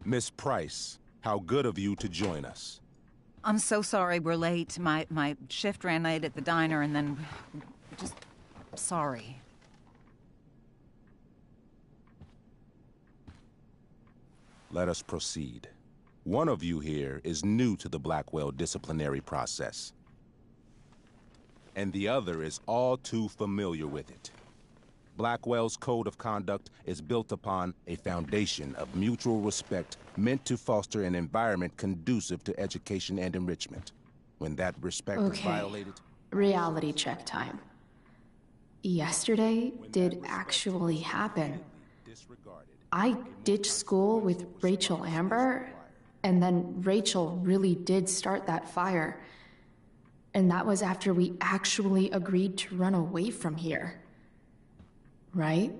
Miss Price, how good of you to join us. I'm so sorry we're late. My shift ran late at the diner and then... just... sorry. Let us proceed. One of you here is new to the Blackwell disciplinary process, and the other is all too familiar with it. Blackwell's code of conduct is built upon a foundation of mutual respect meant to foster an environment conducive to education and enrichment. When that respect is violated... Reality check time. Yesterday did actually happen. I ditched school with Rachel Amber, and then Rachel really did start that fire. And that was after we actually agreed to run away from here. Right?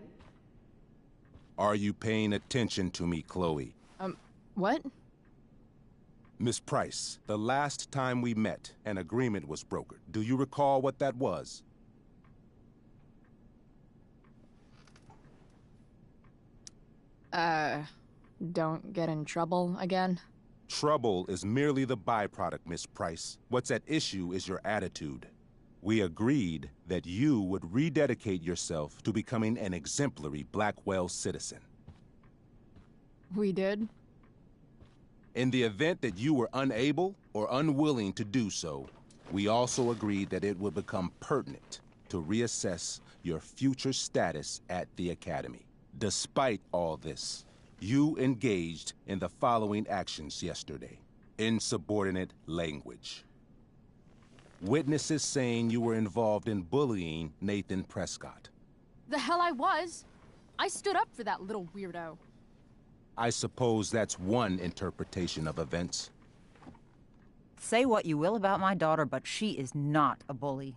Are you paying attention to me, Chloe? What? Miss Price, the last time we met, an agreement was brokered. Do you recall what that was? Don't get in trouble again? Trouble is merely the byproduct, Miss Price. What's at issue is your attitude. We agreed that you would rededicate yourself to becoming an exemplary Blackwell citizen. We did? In the event that you were unable or unwilling to do so, we also agreed that it would become pertinent to reassess your future status at the Academy. Despite all this, you engaged in the following actions yesterday. Insubordinate language. Witnesses saying you were involved in bullying Nathan Prescott. The hell I was! I stood up for that little weirdo. I suppose that's one interpretation of events. Say what you will about my daughter, but she is not a bully.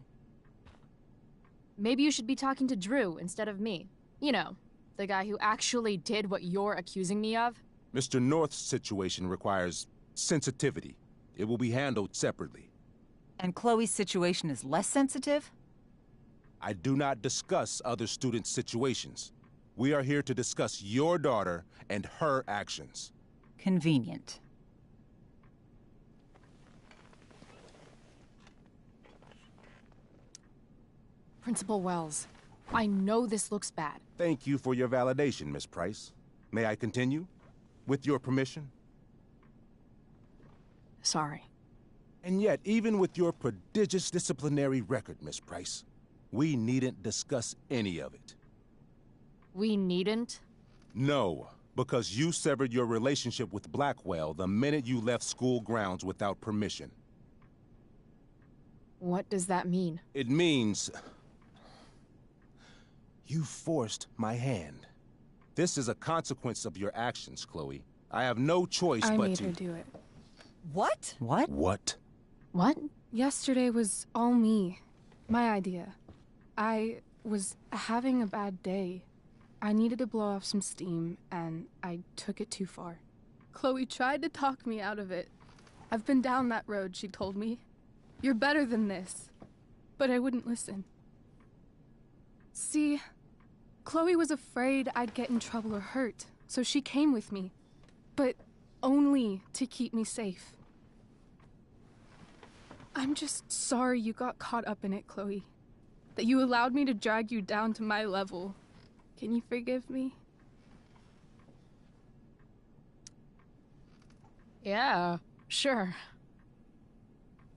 Maybe you should be talking to Drew instead of me. You know, the guy who actually did what you're accusing me of. Mr. North's situation requires sensitivity. It will be handled separately. And Chloe's situation is less sensitive? I do not discuss other students' situations. We are here to discuss your daughter and her actions. Convenient. Principal Wells, I know this looks bad. Thank you for your validation, Miss Price. May I continue? With your permission? Sorry. And yet, even with your prodigious disciplinary record, Miss Price, we needn't discuss any of it. We needn't? No, because you severed your relationship with Blackwell the minute you left school grounds without permission. What does that mean? It means... you forced my hand. This is a consequence of your actions, Chloe. I have no choice but to... I made her do it. What? What? What? What? Yesterday was all me. My idea. I was having a bad day. I needed to blow off some steam, and I took it too far. Chloe tried to talk me out of it. I've been down that road, she told me. You're better than this. But I wouldn't listen. See, Chloe was afraid I'd get in trouble or hurt, so she came with me. But only to keep me safe. I'm just sorry you got caught up in it, Chloe. That you allowed me to drag you down to my level. Can you forgive me? Yeah, sure.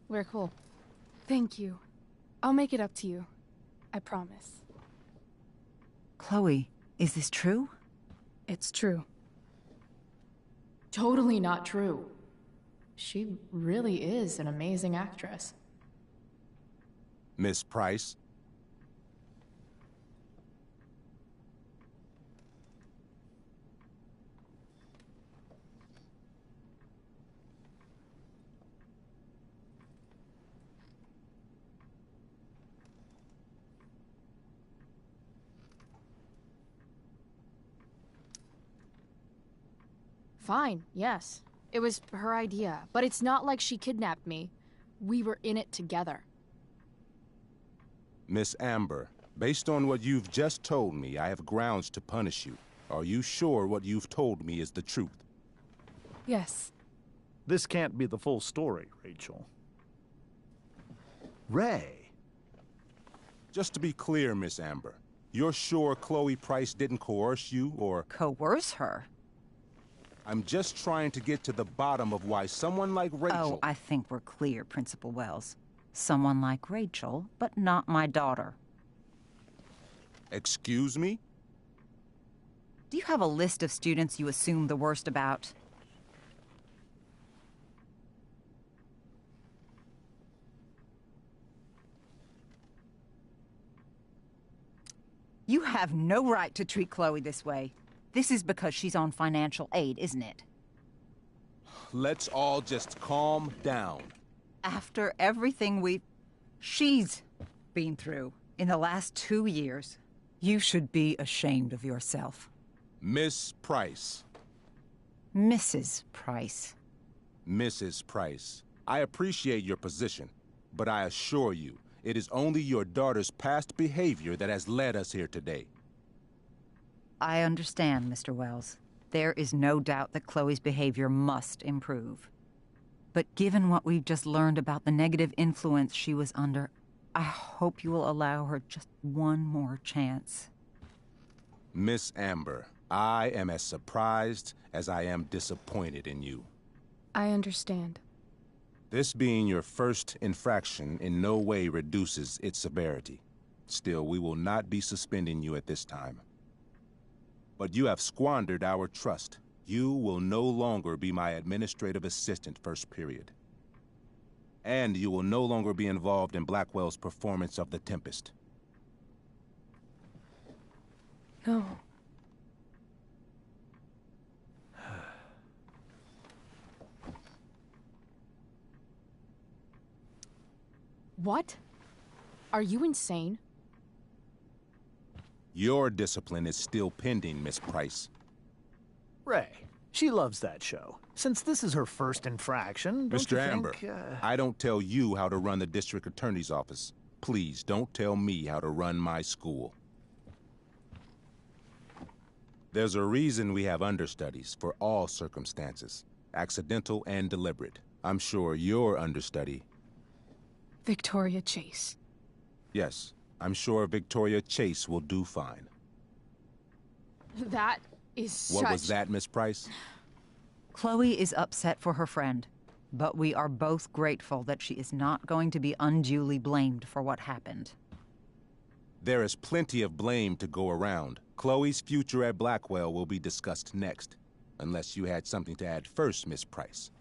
We're cool. Thank you. I'll make it up to you. I promise. Chloe, is this true? It's true. Totally not true. She really is an amazing actress. Miss Price? Fine, yes. It was her idea, but it's not like she kidnapped me. We were in it together. Miss Amber, based on what you've just told me, I have grounds to punish you. Are you sure what you've told me is the truth? Yes. This can't be the full story, Rachel. Ray. Just to be clear, Miss Amber, you're sure Chloe Price didn't coerce you, or... Coerce her? I'm just trying to get to the bottom of why someone like Rachel... Oh, I think we're clear, Principal Wells. Someone like Rachel, but not my daughter. Excuse me? Do you have a list of students you assume the worst about? You have no right to treat Chloe this way. This is because she's on financial aid, isn't it? Let's all just calm down. After everything she's been through in the last 2 years, you should be ashamed of yourself. Miss Price. Mrs. Price. Mrs. Price, I appreciate your position, but I assure you, it is only your daughter's past behavior that has led us here today. I understand, Mr. Wells. There is no doubt that Chloe's behavior must improve. But given what we've just learned about the negative influence she was under, I hope you will allow her just one more chance. Miss Amber, I am as surprised as I am disappointed in you. I understand. This being your first infraction in no way reduces its severity. Still, we will not be suspending you at this time. But you have squandered our trust. You will no longer be my administrative assistant first period. And you will no longer be involved in Blackwell's performance of The Tempest. No. What? Are you insane? Your discipline is still pending, Miss Price. Ray. She loves that show. Since this is her first infraction, don't Mr. you Amber, think, I don't tell you how to run the district attorney's office. Please don't tell me how to run my school. There's a reason we have understudies for all circumstances, accidental and deliberate. I'm sure your understudy... Victoria Chase. Yes, I'm sure Victoria Chase will do fine. That is What was that, Miss Price? Chloe is upset for her friend, but we are both grateful that she is not going to be unduly blamed for what happened. There is plenty of blame to go around. Chloe's future at Blackwell will be discussed next, unless you had something to add first, Miss Price.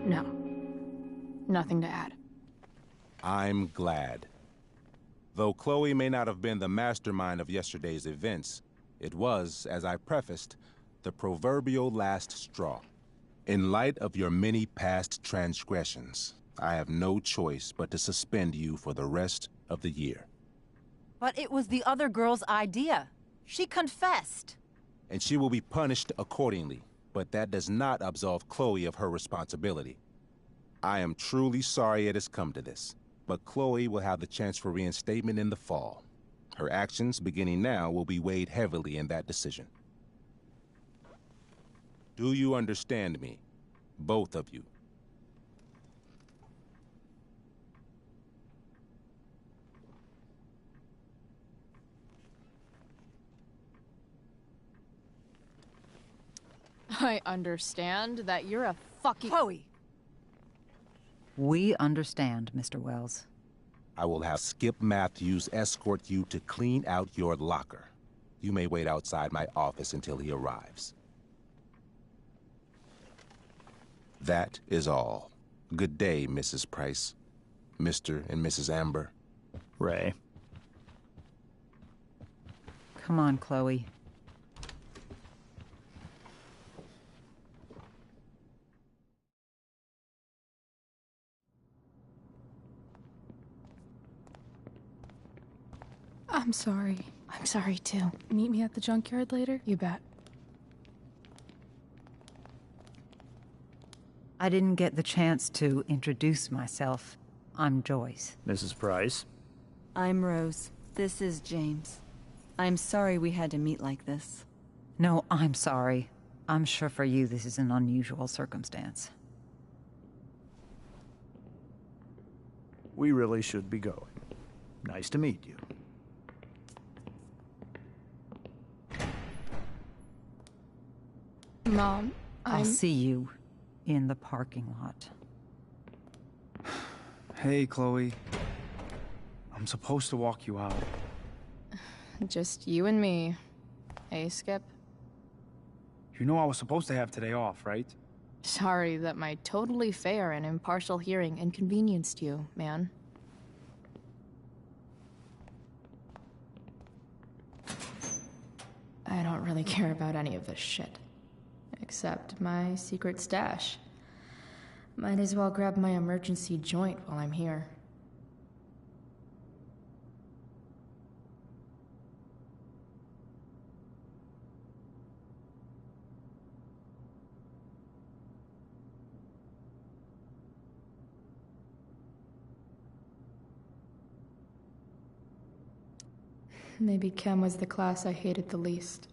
No. Nothing to add. I'm glad. Though Chloe may not have been the mastermind of yesterday's events, it was, as I prefaced, the proverbial last straw. In light of your many past transgressions, I have no choice but to suspend you for the rest of the year. But it was the other girl's idea. She confessed. And she will be punished accordingly, but that does not absolve Chloe of her responsibility. I am truly sorry it has come to this, but Chloe will have the chance for reinstatement in the fall. Her actions, beginning now, will be weighed heavily in that decision. Do you understand me? Both of you. I understand that you're a fucking... Chloe! We understand, Mr. Wells. I will have Skip Matthews escort you to clean out your locker. You may wait outside my office until he arrives. That is all. Good day, Mrs. Price. Mr. and Mrs. Amber. Ray. Come on, Chloe. I'm sorry. I'm sorry, too. Meet me at the junkyard later? You bet. I didn't get the chance to introduce myself. I'm Joyce. Mrs. Price. I'm Rose. This is James. I'm sorry we had to meet like this. No, I'm sorry. I'm sure for you this is an unusual circumstance. We really should be going. Nice to meet you. Mom, I'll see you in the parking lot. Hey, Chloe. I'm supposed to walk you out. Just you and me. Hey, Skip. You know I was supposed to have today off, right? Sorry that my totally fair and impartial hearing inconvenienced you, man. I don't really care about any of this shit. Except my secret stash. Might as well grab my emergency joint while I'm here. Maybe Chem was the class I hated the least.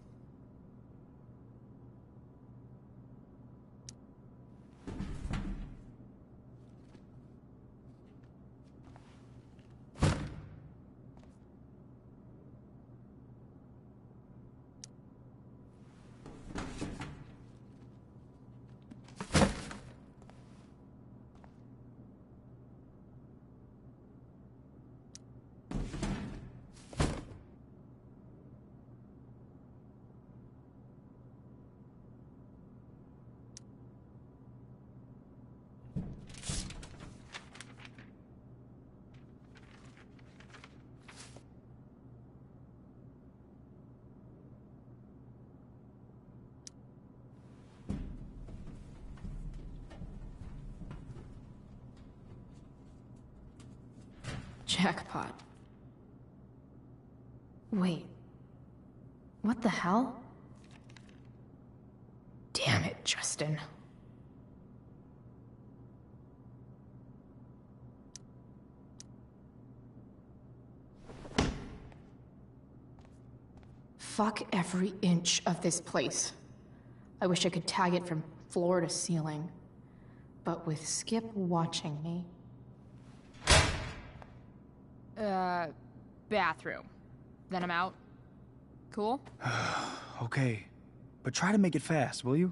Jackpot. Wait. What the hell? Damn it, Justin. Fuck every inch of this place. I wish I could tag it from floor to ceiling. But with Skip watching me... bathroom. Then I'm out. Cool? Okay. But try to make it fast, will you?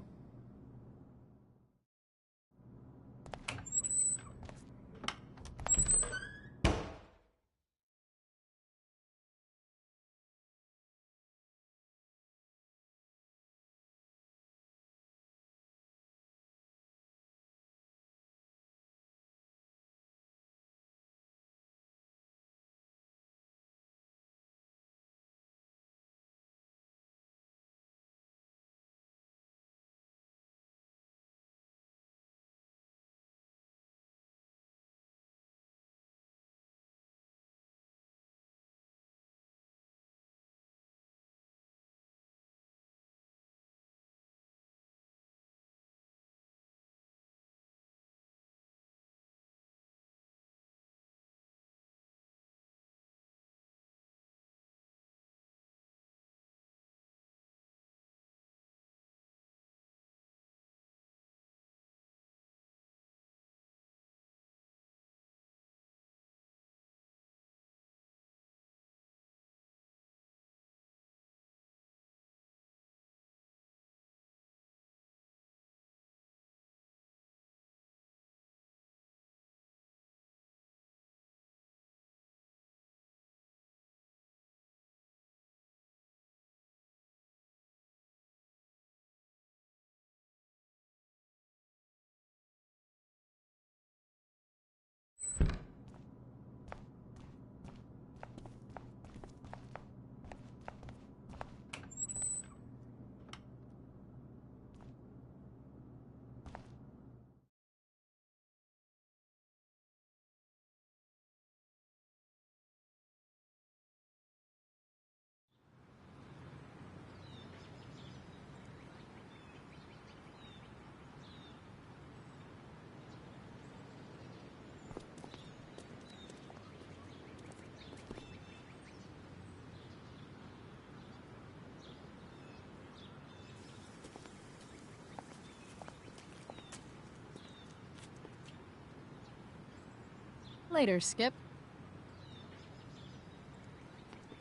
Later, Skip.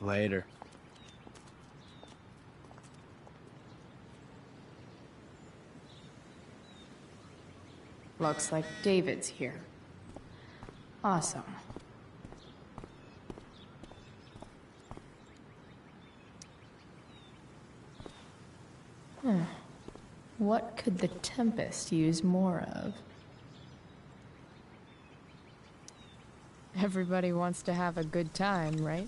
Later. Looks like David's here. Awesome. What could the Tempest use more of? Everybody wants to have a good time, right?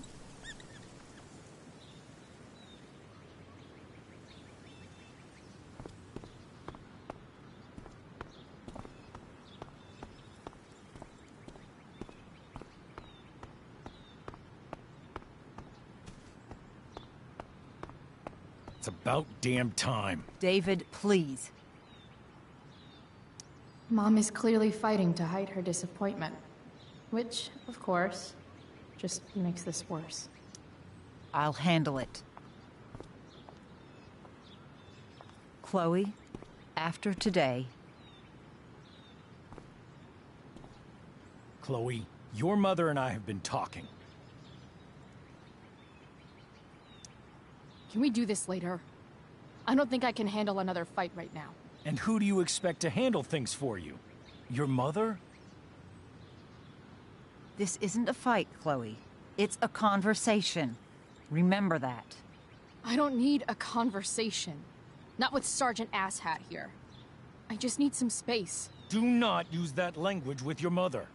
It's about damn time. David, please. Mom is clearly fighting to hide her disappointment. Which, of course, just makes this worse. I'll handle it. Chloe, after today... Chloe, your mother and I have been talking. Can we do this later? I don't think I can handle another fight right now. And who do you expect to handle things for you? Your mother? This isn't a fight, Chloe. It's a conversation. Remember that. I don't need a conversation. Not with Sergeant Asshat here. I just need some space. Do not use that language with your mother.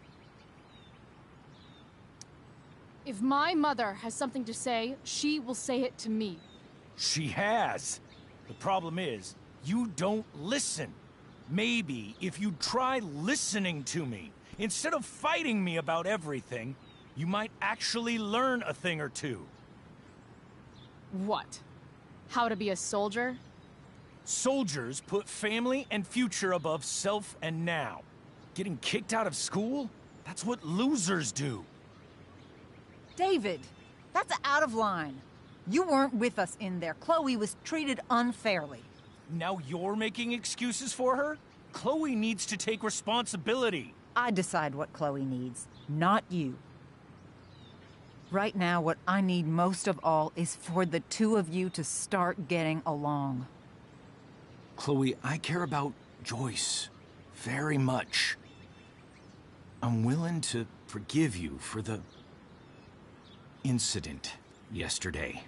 If my mother has something to say, she will say it to me. She has. The problem is, you don't listen. Maybe if you try listening to me, instead of fighting me about everything, you might actually learn a thing or two. What? How to be a soldier? Soldiers put family and future above self and now. Getting kicked out of school? That's what losers do. David, that's out of line. You weren't with us in there. Chloe was treated unfairly. Now you're making excuses for her? Chloe needs to take responsibility. I decide what Chloe needs, not you. Right now, what I need most of all is for the two of you to start getting along. Chloe, I care about Joyce very much. I'm willing to forgive you for the incident yesterday.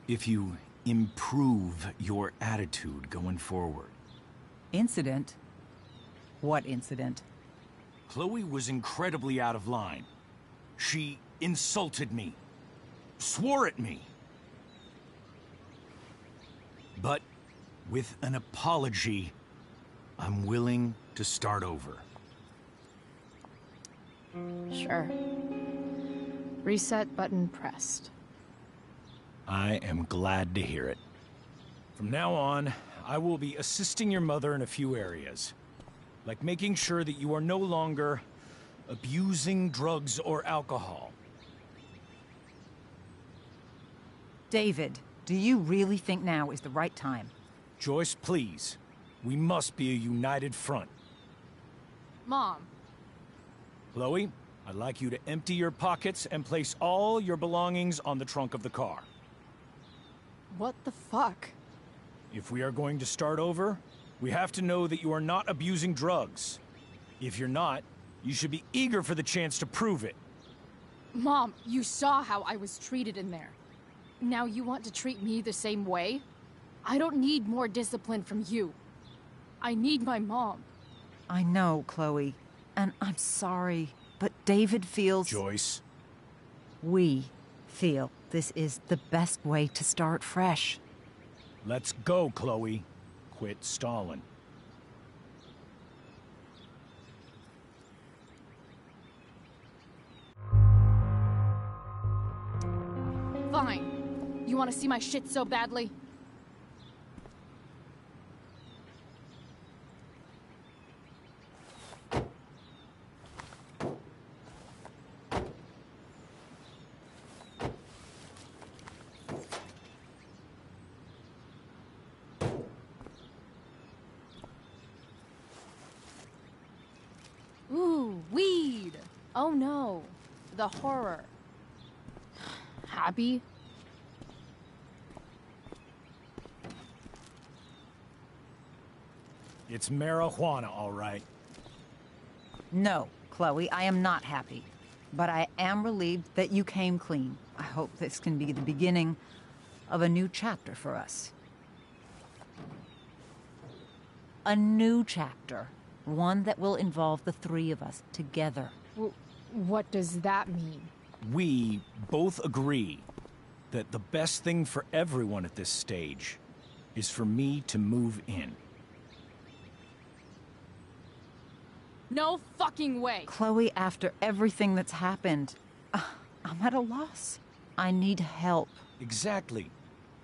If you improve your attitude going forward. Incident? What incident? Chloe was incredibly out of line. She insulted me, swore at me. But with an apology, I'm willing to start over. Sure. Reset button pressed. I am glad to hear it. From now on, I will be assisting your mother in a few areas. Like making sure that you are no longer abusing drugs or alcohol. David, do you really think now is the right time? Joyce, please. We must be a united front. Mom. Chloe, I'd like you to empty your pockets and place all your belongings on the trunk of the car. What the fuck? If we are going to start over, we have to know that you are not abusing drugs. If you're not, you should be eager for the chance to prove it. Mom, you saw how I was treated in there. Now you want to treat me the same way? I don't need more discipline from you. I need my mom. I know, Chloe, and I'm sorry, but David feels... Joyce. We feel this is the best way to start fresh. Let's go, Chloe. Quit stalling. Fine. You want to see my shit so badly? Ooh, weed! Oh no, the horror. Happy? It's marijuana, all right. No, Chloe, I am not happy. But I am relieved that you came clean. I hope this can be the beginning of a new chapter for us. A new chapter. One that will involve the three of us together. What does that mean? We both agree that the best thing for everyone at this stage is for me to move in. No fucking way! Chloe, after everything that's happened, I'm at a loss. I need help. Exactly.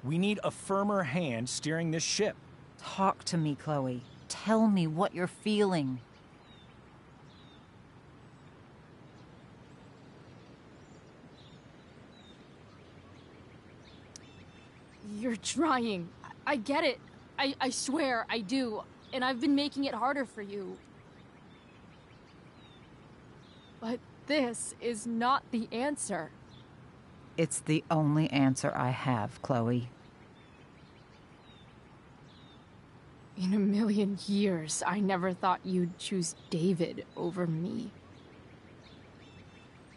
We need a firmer hand steering this ship. Talk to me, Chloe. Tell me what you're feeling. You're trying. I get it. I swear, I do. And I've been making it harder for you. But this is not the answer. It's the only answer I have, Chloe. In a million years, I never thought you'd choose David over me.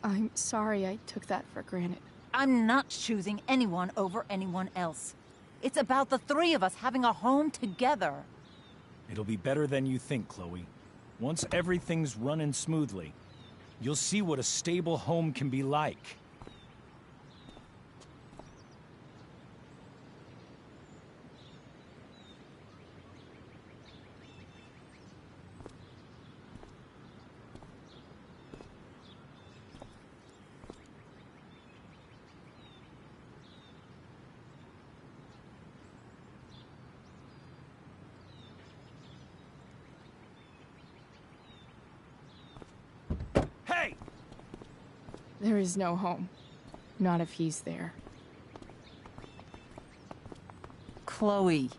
I'm sorry I took that for granted. I'm not choosing anyone over anyone else. It's about the three of us having a home together. It'll be better than you think, Chloe. Once everything's running smoothly, you'll see what a stable home can be like. There is no home. Not if he's there. Chloe.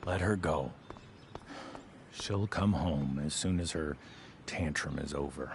Let her go. She'll come home as soon as her tantrum is over.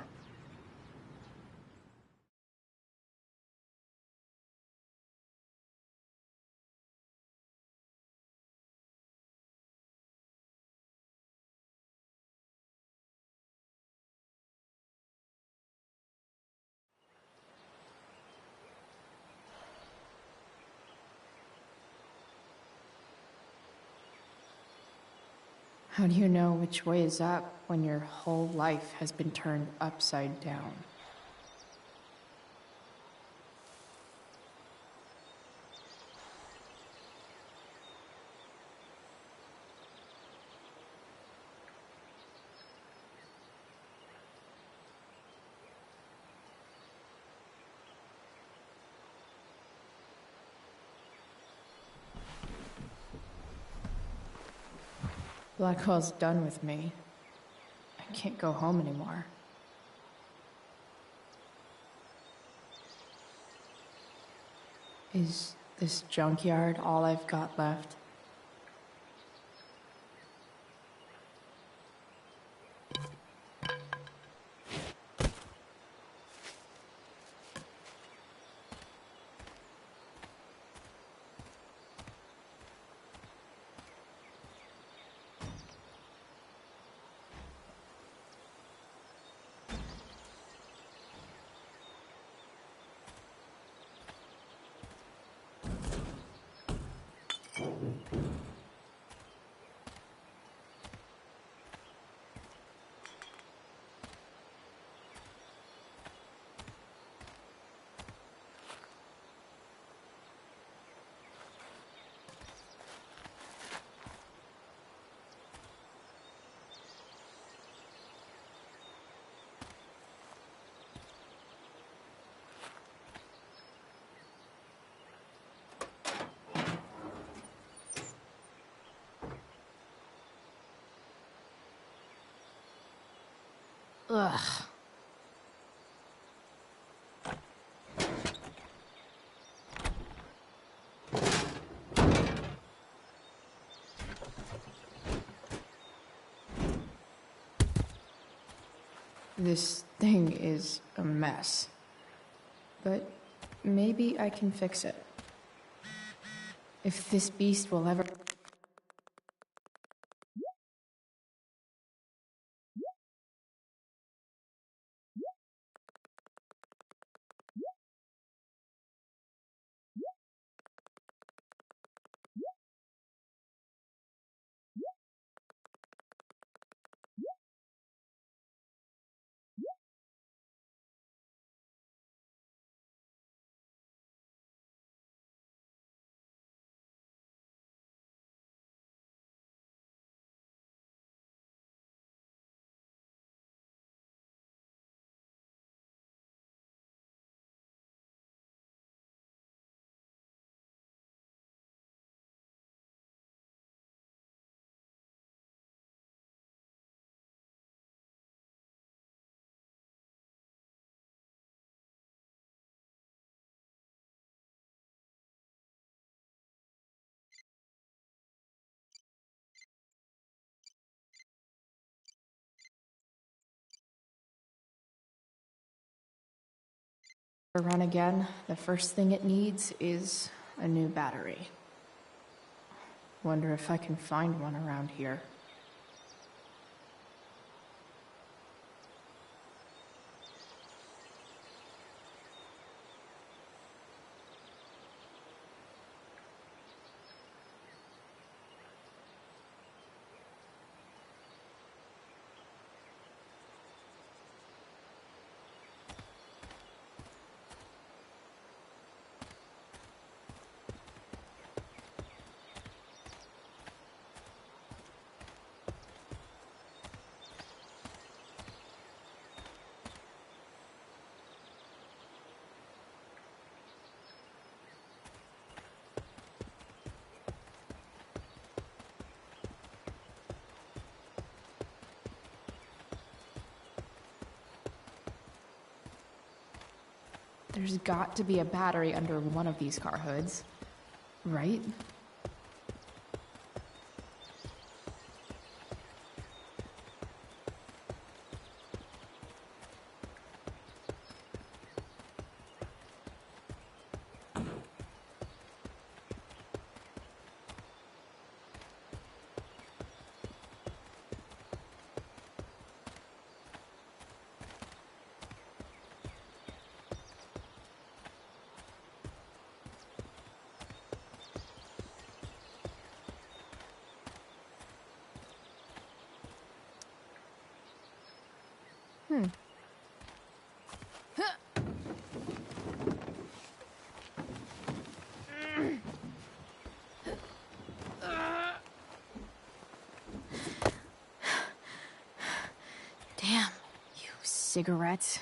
How do you know which way is up when your whole life has been turned upside down? Blackwell's done with me. I can't go home anymore. Is this junkyard all I've got left? Ugh. This thing is a mess. But maybe I can fix it. If this beast will ever... To run again, the first thing it needs is a new battery. Wonder if I can find one around here. There's got to be a battery under one of these car hoods, right? Damn, you cigarettes.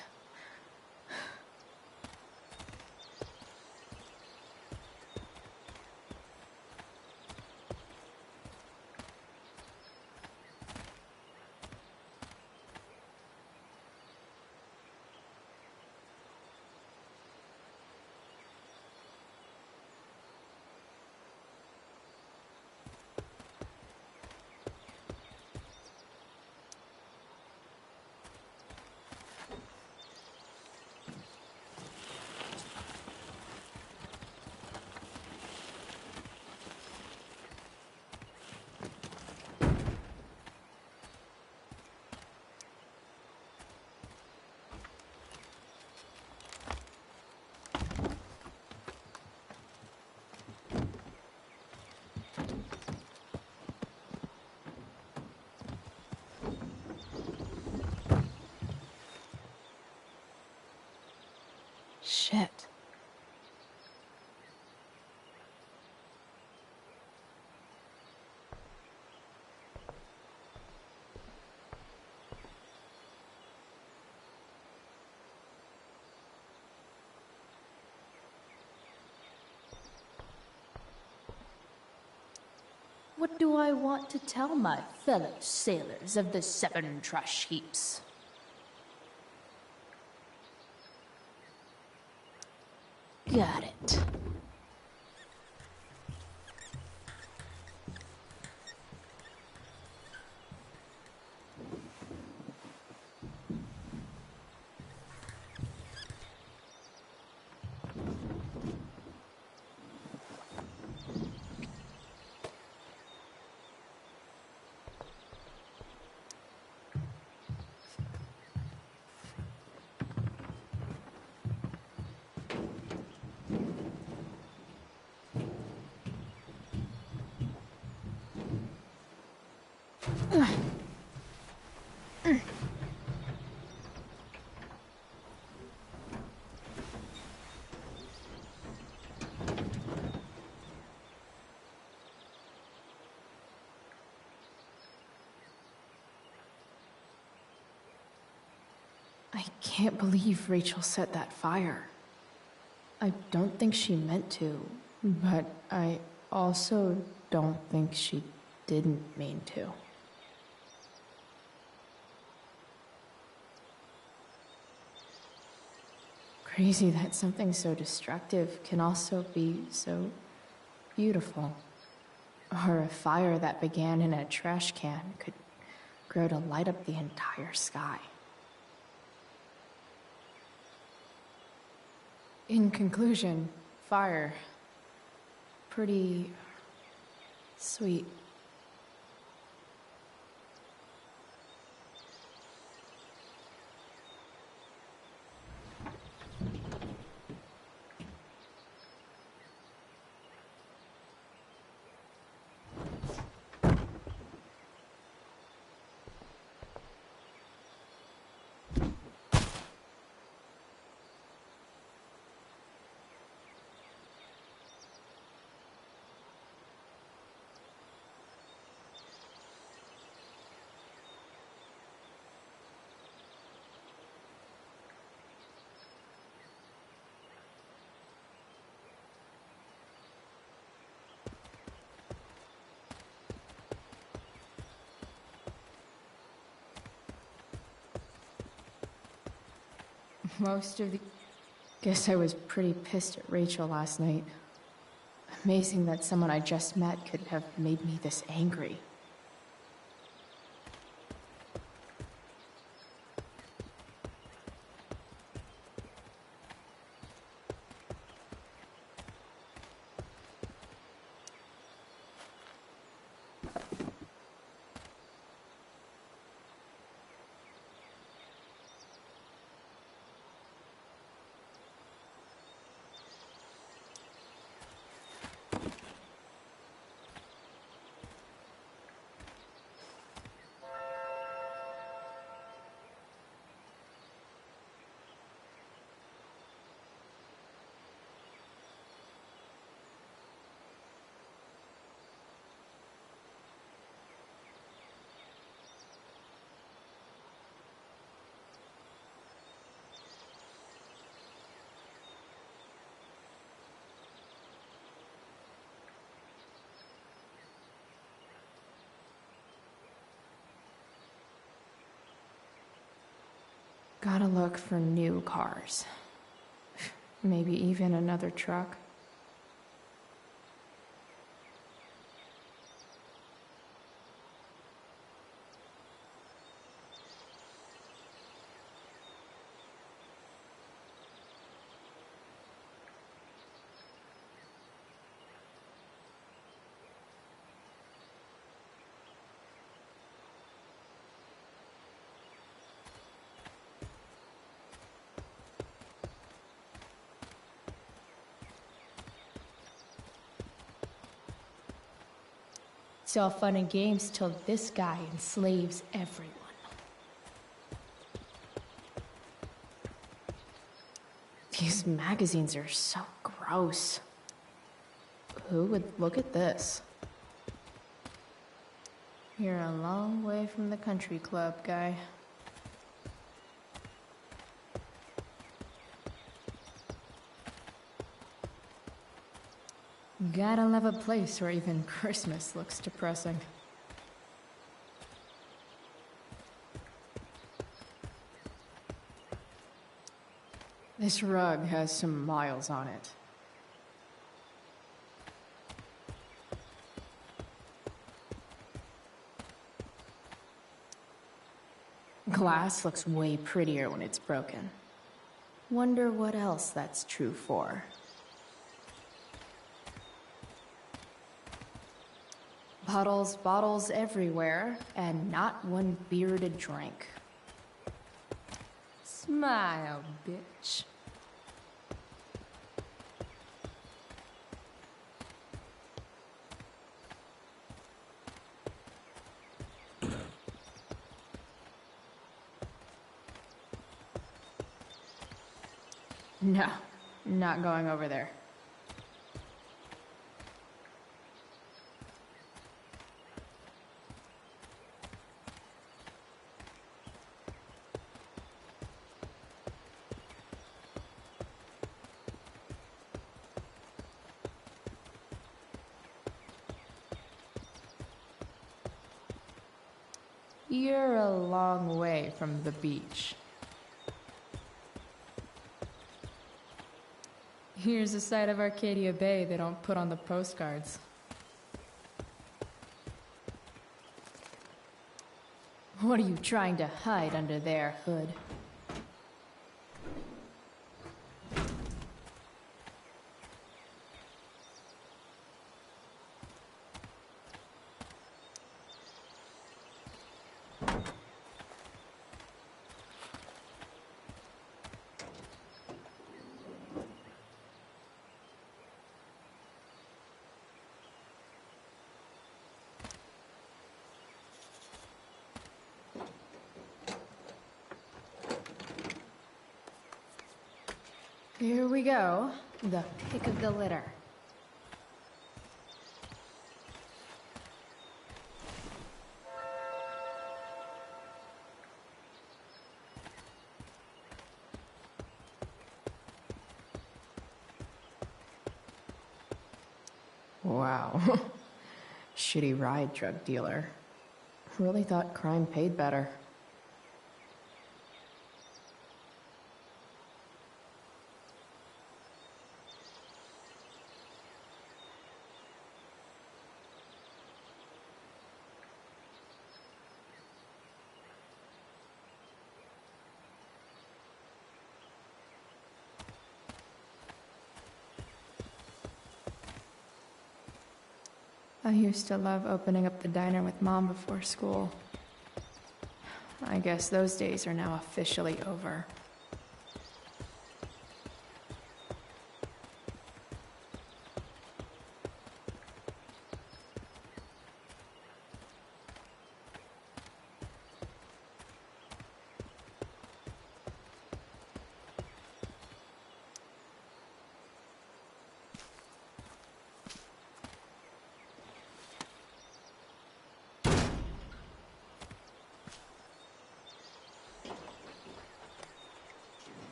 Shit. What do I want to tell my fellow sailors of the 7 trash heaps? Got it. I can't believe Rachel set that fire. I don't think she meant to, but I also don't think she didn't mean to. Crazy that something so destructive can also be so beautiful. Or a fire that began in a trash can could grow to light up the entire sky. In conclusion, fire. Pretty sweet. Guess I was pretty pissed at Rachel last night. Amazing that someone I just met could have made me this angry. Gotta look for new cars. Maybe even another truck. It's all fun and games till this guy enslaves everyone. These magazines are so gross. Who would look at this? You're a long way from the country club, guy. Gotta love a place where even Christmas looks depressing. This rug has some miles on it. Glass looks way prettier when it's broken. Wonder what else that's true for. Bottles everywhere, and not one beer to drink. Smile, bitch. No, not going over there. You're a long way from the beach. Here's a side of Arcadia Bay they don't put on the postcards. What are you trying to hide under there, Hood? Here we go. The pick of the litter. Wow. Shitty ride drug dealer. Really thought crime paid better. I used to love opening up the diner with Mom before school. I guess those days are now officially over.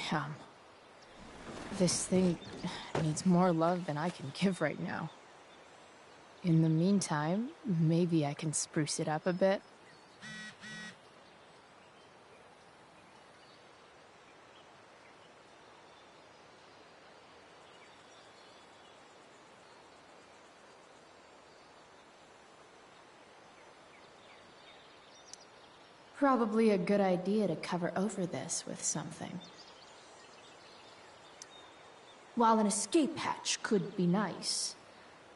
Damn. This thing needs more love than I can give right now. In the meantime, maybe I can spruce it up a bit. Probably a good idea to cover over this with something. While an escape hatch could be nice,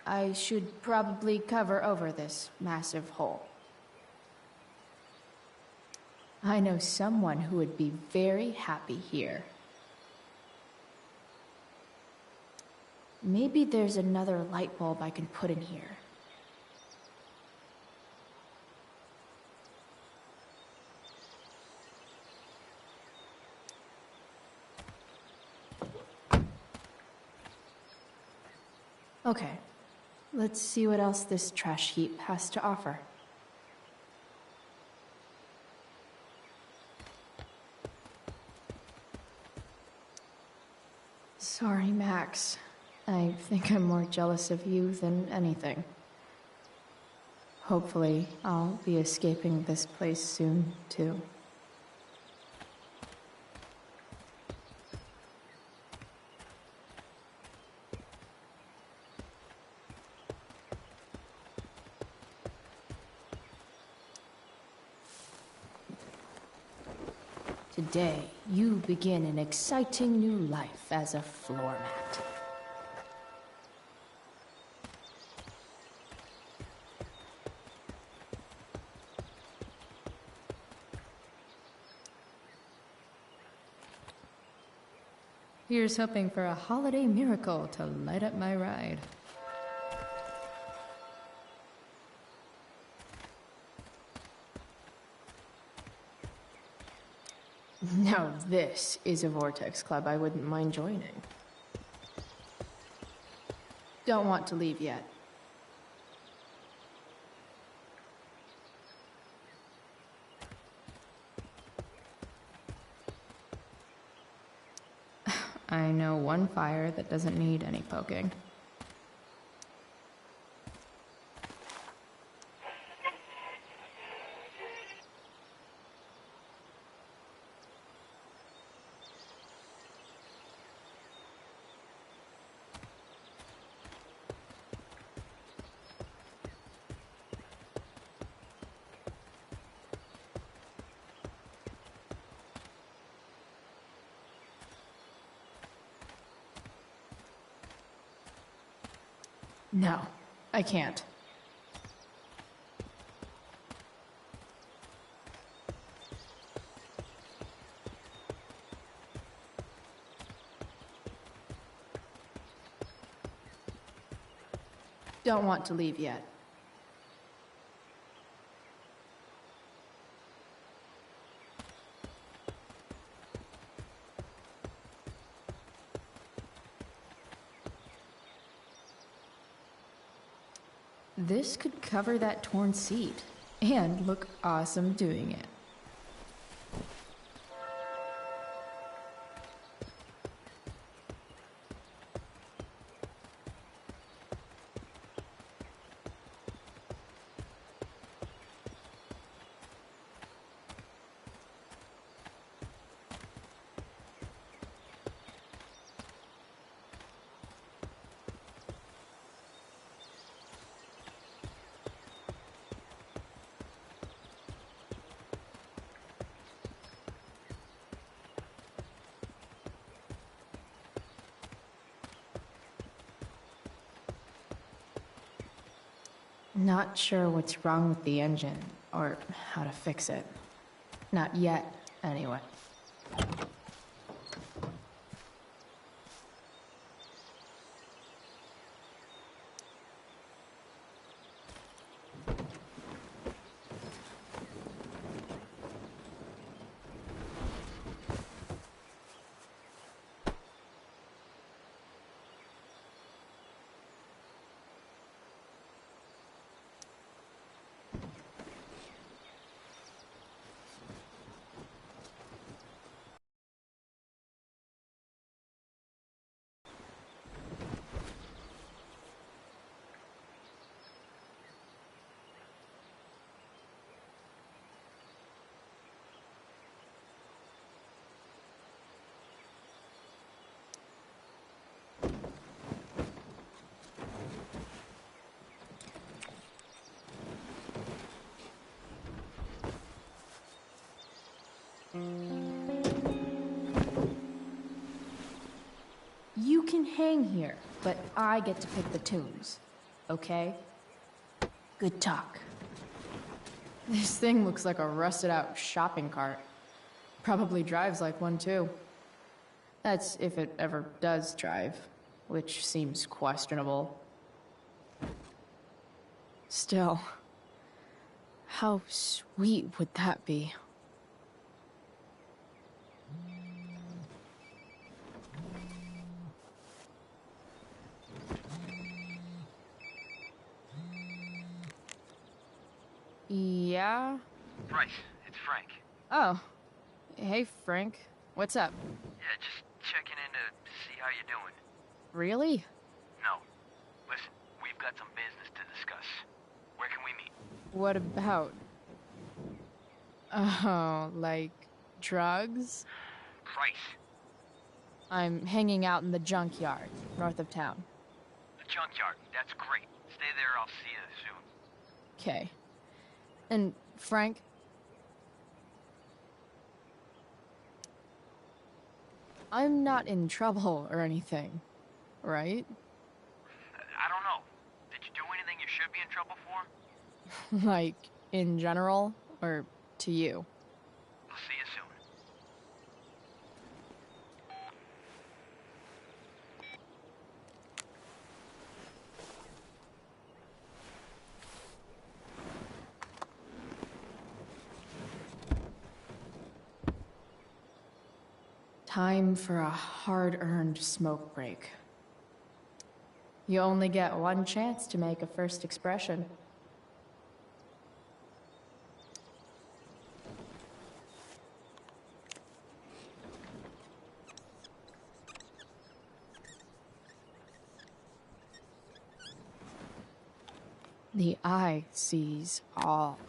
I should probably cover over this massive hole. I know someone who would be very happy here. Maybe there's another light bulb I can put in here. Okay, let's see what else this trash heap has to offer. Sorry, Max. I think I'm more jealous of you than anything. Hopefully, I'll be escaping this place soon, too. Today, you begin an exciting new life as a floor mat. Here's hoping for a holiday miracle to light up my ride. Now this is a Vortex Club I wouldn't mind joining. Don't want to leave yet. I know one fire that doesn't need any poking. No, I can't. Don't want to leave yet. This could cover that torn seat and look awesome doing it. Not sure what's wrong with the engine, or how to fix it. Not yet, anyway. You can hang here, but I get to pick the tunes, okay? Good talk. This thing looks like a rusted-out shopping cart. Probably drives like one, too. That's if it ever does drive, which seems questionable. Still, how sweet would that be? Yeah? Bryce, it's Frank. Oh. Hey, Frank. What's up? Yeah, just checking in to see how you're doing. Really? No. Listen, we've got some business to discuss. Where can we meet? What about? Oh, like drugs? Bryce. I'm hanging out in the junkyard, north of town. The junkyard. That's great. Stay there, I'll see you soon. Okay. And, Frank? I'm not in trouble or anything, right? I don't know. Did you do anything you should be in trouble for? Like, in general, or to you? I'll see you soon. Time for a hard-earned smoke break. You only get one chance to make a first expression. The eye sees all.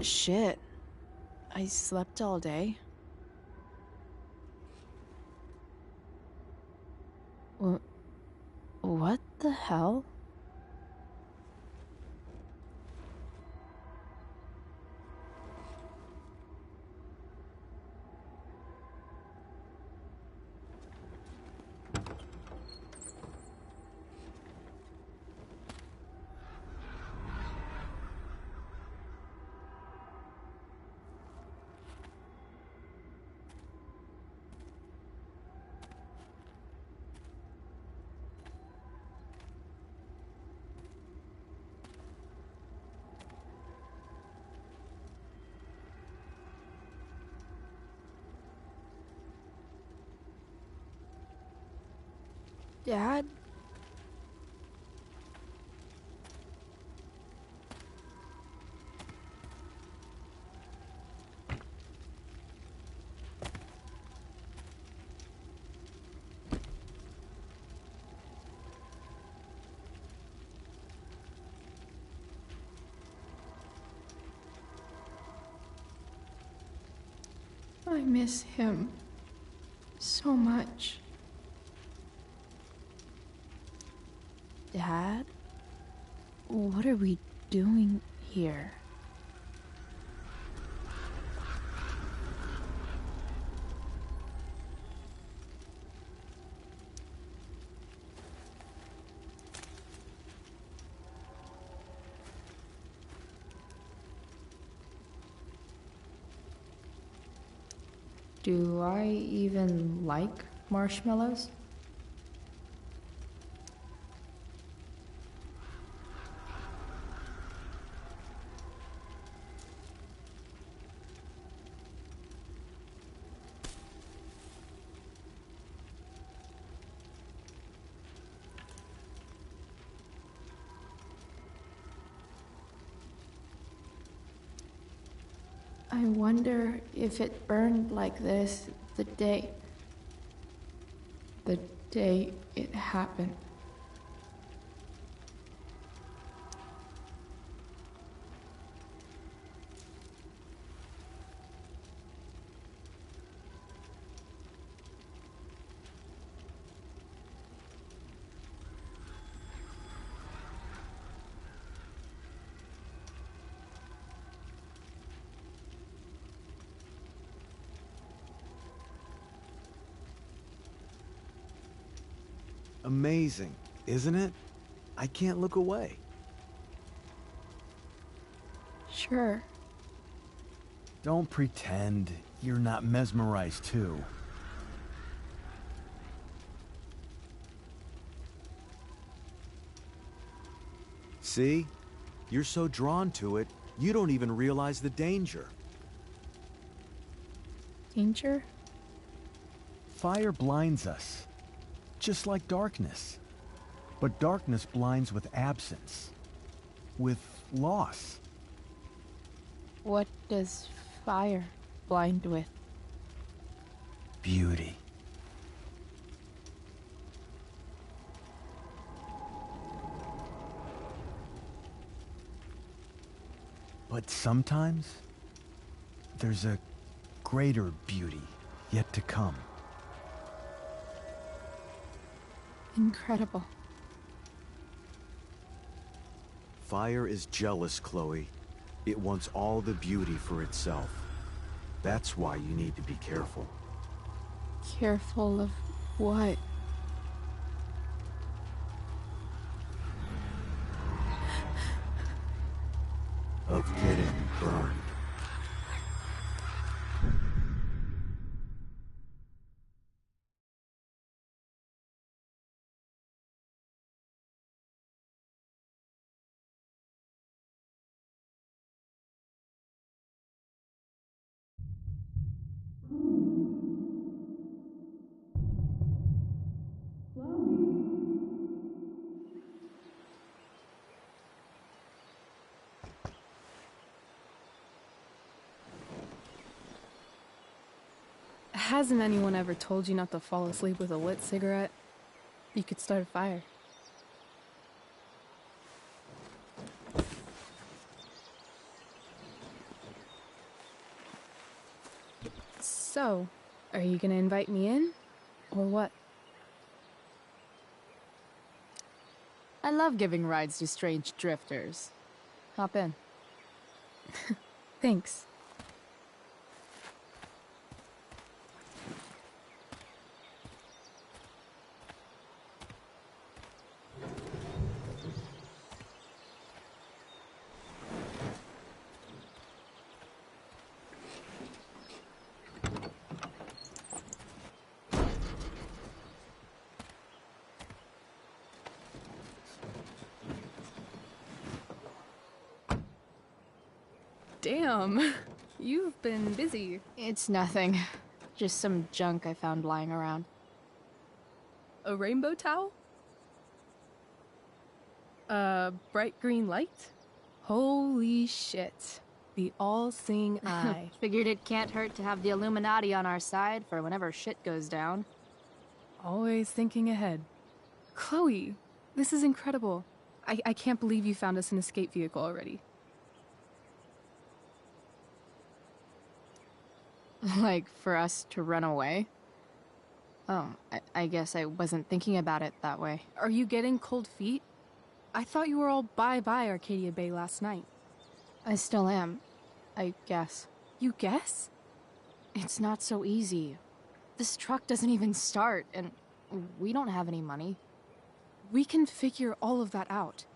Shit. I slept all day. What the hell? Dad? I miss him so much. Dad? What are we doing here? Do I even like marshmallows? I wonder if it burned like this the day it happened. Amazing, isn't it? I can't look away. Sure. Don't pretend you're not mesmerized too. See? You're so drawn to it, you don't even realize the danger. Danger? Fire blinds us, just like darkness. But darkness blinds with absence, with loss. What does fire blind with? Beauty. But sometimes, there's a greater beauty yet to come. Incredible. Fire is jealous, Chloe. It wants all the beauty for itself. That's why you need to be careful. Careful of what? Of getting burned. Hasn't anyone ever told you not to fall asleep with a lit cigarette? You could start a fire. So, are you gonna invite me in? Or what? I love giving rides to strange drifters. Hop in. Thanks. Damn, you've been busy. It's nothing. Just some junk I found lying around. A rainbow towel? A bright green light? Holy shit. The all-seeing eye. Figured it can't hurt to have the Illuminati on our side for whenever shit goes down. Always thinking ahead. Chloe, this is incredible. I can't believe you found us an escape vehicle already. Like, for us to run away? Oh, I guess I wasn't thinking about it that way. Are you getting cold feet? I thought you were all bye-bye Arcadia Bay last night. I still am, I guess. You guess? It's not so easy. This truck doesn't even start, and we don't have any money. We can figure all of that out.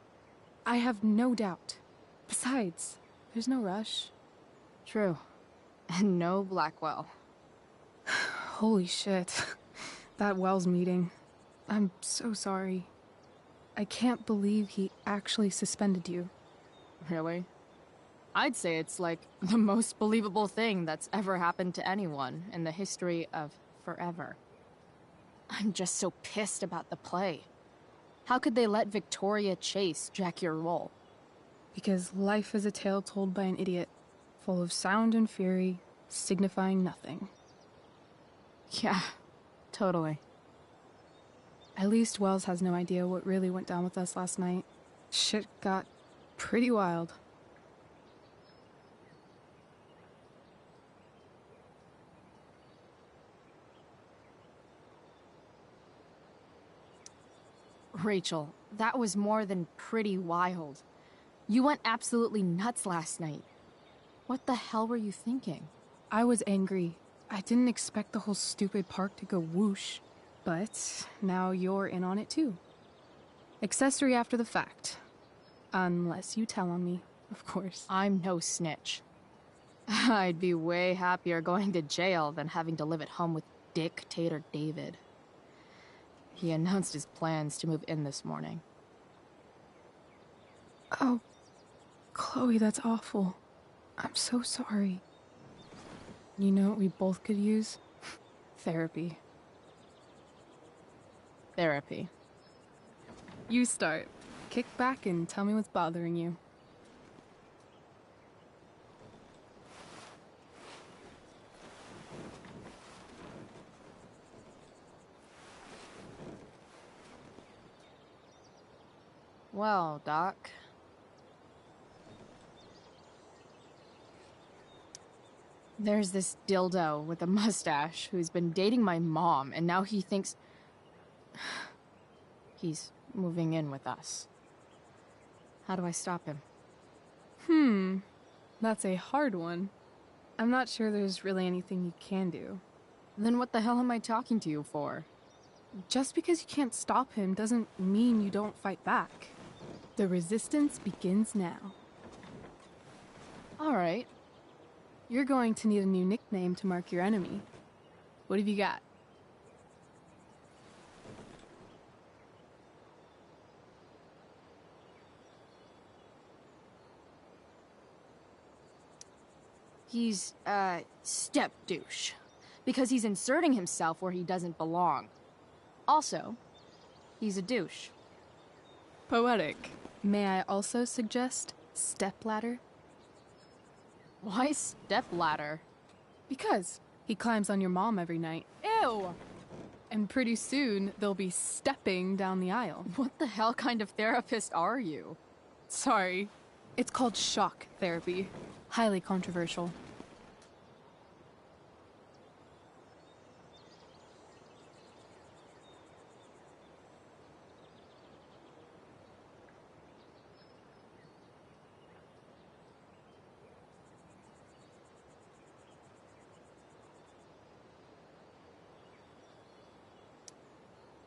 I have no doubt. Besides, there's no rush. True. And no Blackwell. Holy shit. That Wells meeting. I'm so sorry. I can't believe he actually suspended you. Really? I'd say it's like the most believable thing that's ever happened to anyone in the history of forever. I'm just so pissed about the play. How could they let Victoria Chase jack your role? Because life is a tale told by an idiot, full of sound and fury, signifying nothing. Yeah, totally. At least Wells has no idea what really went down with us last night. Shit got pretty wild. Rachel, that was more than pretty wild. You went absolutely nuts last night. What the hell were you thinking? I was angry. I didn't expect the whole stupid park to go whoosh. But now you're in on it too. Accessory after the fact. Unless you tell on me. of course. I'm no snitch. I'd be way happier going to jail than having to live at home with Dictator David. He announced his plans to move in this morning. Oh, Chloe, that's awful. I'm so sorry. You know what we both could use? Therapy. Therapy. You start. Kick back and tell me what's bothering you. Well, Doc. There's this dildo with a mustache who's been dating my mom, and now he thinks he's moving in with us. How do I stop him? That's a hard one. I'm not sure there's really anything you can do. Then what the hell am I talking to you for? Just because you can't stop him doesn't mean you don't fight back. The resistance begins now. All right. You're going to need a new nickname to mark your enemy. What have you got? He's, step douche. Because he's inserting himself where he doesn't belong. Also, he's a douche. Poetic. May I also suggest stepladder? Why stepladder? Because he climbs on your mom every night. Ew! And pretty soon, they'll be stepping down the aisle. What the hell kind of therapist are you? Sorry. It's called shock therapy. Highly controversial.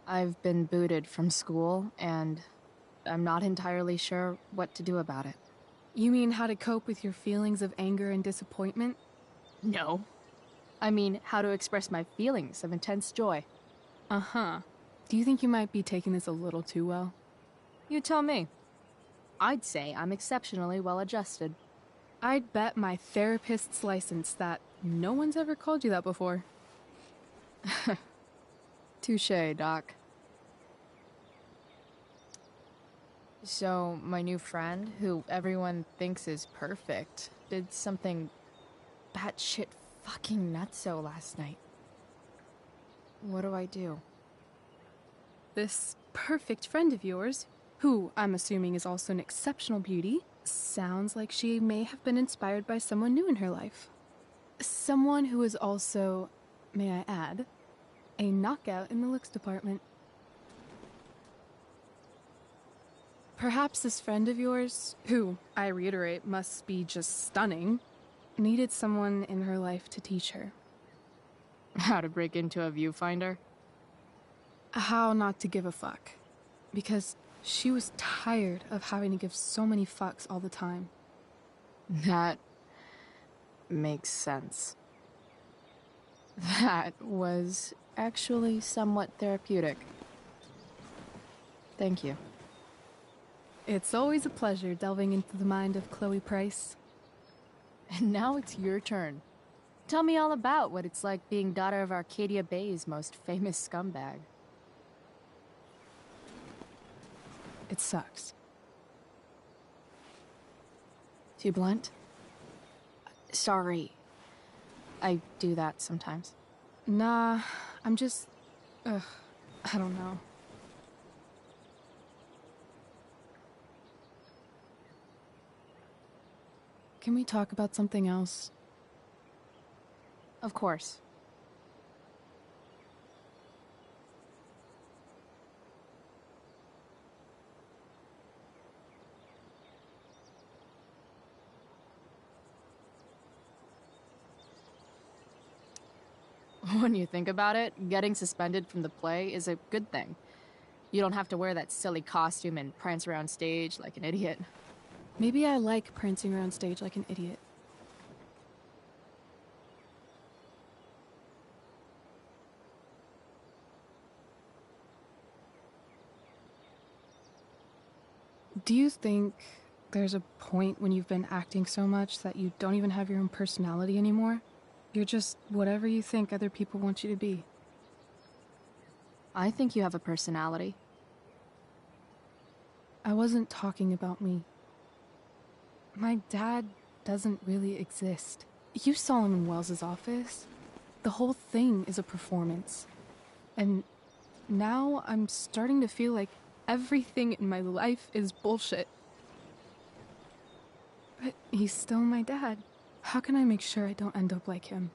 I've been booted from school, and I'm not entirely sure what to do about it. You mean how to cope with your feelings of anger and disappointment? No. I mean, how to express my feelings of intense joy. Uh-huh. Do you think you might be taking this a little too well? You tell me. I'd say I'm exceptionally well adjusted. I'd bet my therapist's license that no one's ever called you that before. Touché, Doc. So, my new friend, who everyone thinks is perfect, did something batshit fucking nutso last night. What do I do? This perfect friend of yours, who I'm assuming is also an exceptional beauty, sounds like she may have been inspired by someone new in her life. Someone who is also, may I add, a knockout in the looks department. Perhaps this friend of yours, who, I reiterate, must be just stunning, needed someone in her life to teach her. How to break into a viewfinder? How not to give a fuck. Because she was tired of having to give so many fucks all the time. That makes sense. That was actually somewhat therapeutic. Thank you. It's always a pleasure delving into the mind of Chloe Price. And now it's your turn. Tell me all about what it's like being daughter of Arcadia Bay's most famous scumbag. It sucks. Too blunt? Sorry. I do that sometimes. Nah, I'm just... I don't know. Can we talk about something else? Of course. When you think about it, getting suspended from the play is a good thing. You don't have to wear that silly costume and prance around stage like an idiot. Maybe I like prancing around stage like an idiot. Do you think there's a point when you've been acting so much that you don't even have your own personality anymore? You're just whatever you think other people want you to be. I think you have a personality. I wasn't talking about me. My dad doesn't really exist. You saw him in Wells's office. The whole thing is a performance. And now I'm starting to feel like everything in my life is bullshit. But he's still my dad. How can I make sure I don't end up like him?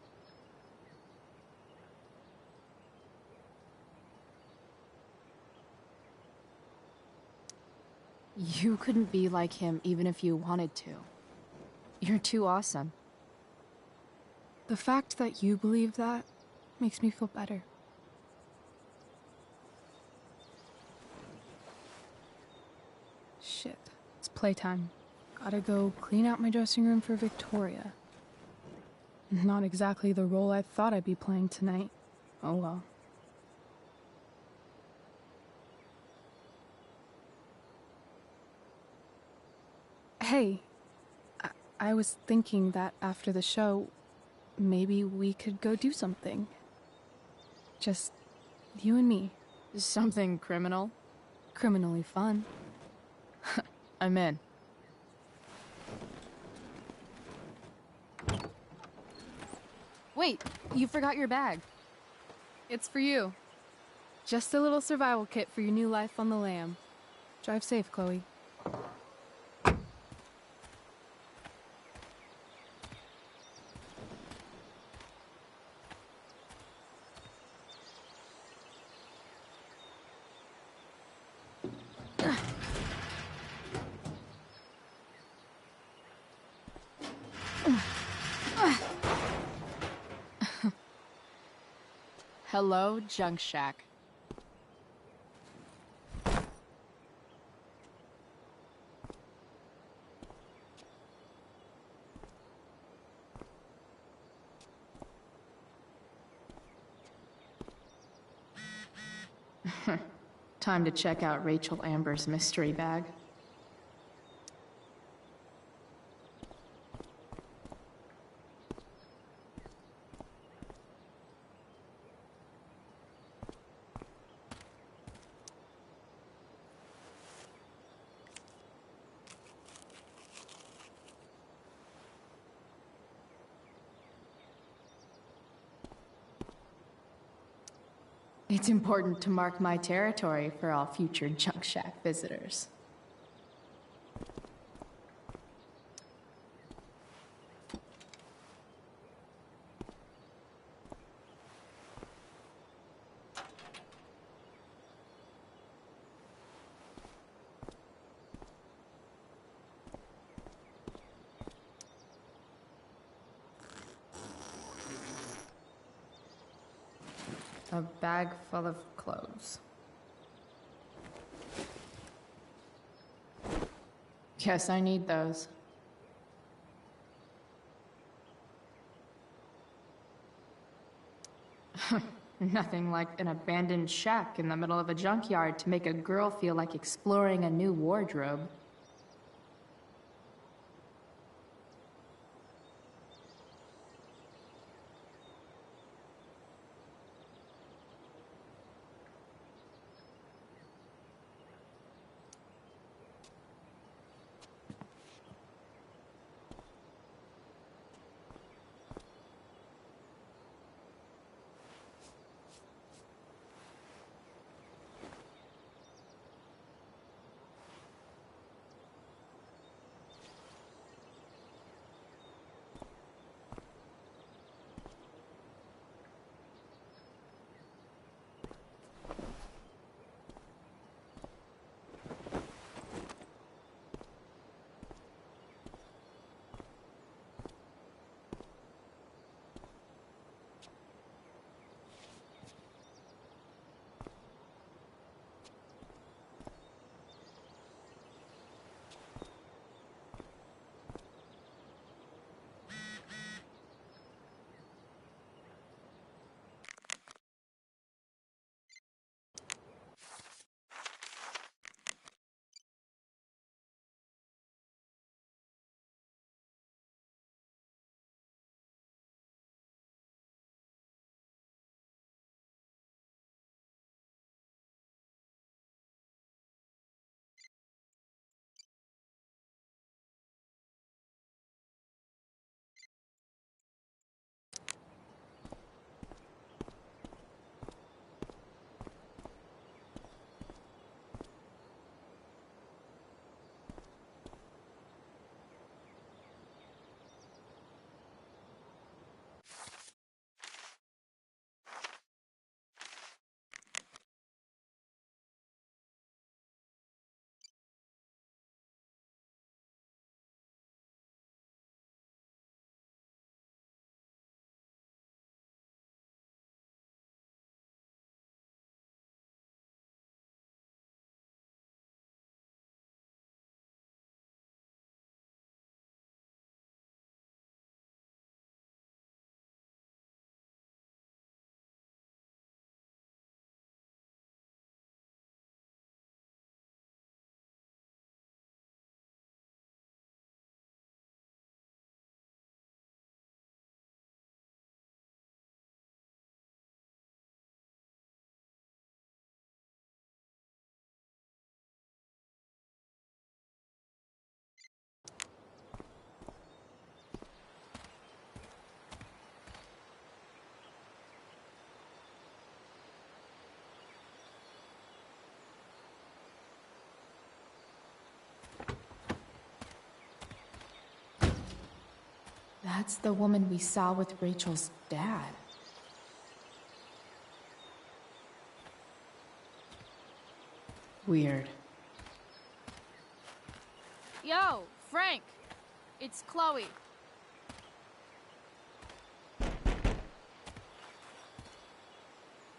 You couldn't be like him even if you wanted to. You're too awesome. The fact that you believe that makes me feel better. Shit, it's playtime. Gotta go clean out my dressing room for Victoria. Not exactly the role I thought I'd be playing tonight. Oh well. Hey, I was thinking that after the show, maybe we could go do something. Just you and me. Something criminal? Criminally fun. I'm in. Wait, you forgot your bag. It's for you. Just a little survival kit for your new life on the lam. Drive safe, Chloe. Hello, Junk Shack. Time to check out Rachel Amber's mystery bag. It's important to mark my territory for all future Junk Shack visitors. A bag full of clothes. Guess I need those. Nothing like an abandoned shack in the middle of a junkyard to make a girl feel like exploring a new wardrobe. That's the woman we saw with Rachel's dad. Weird. Yo, Frank! It's Chloe.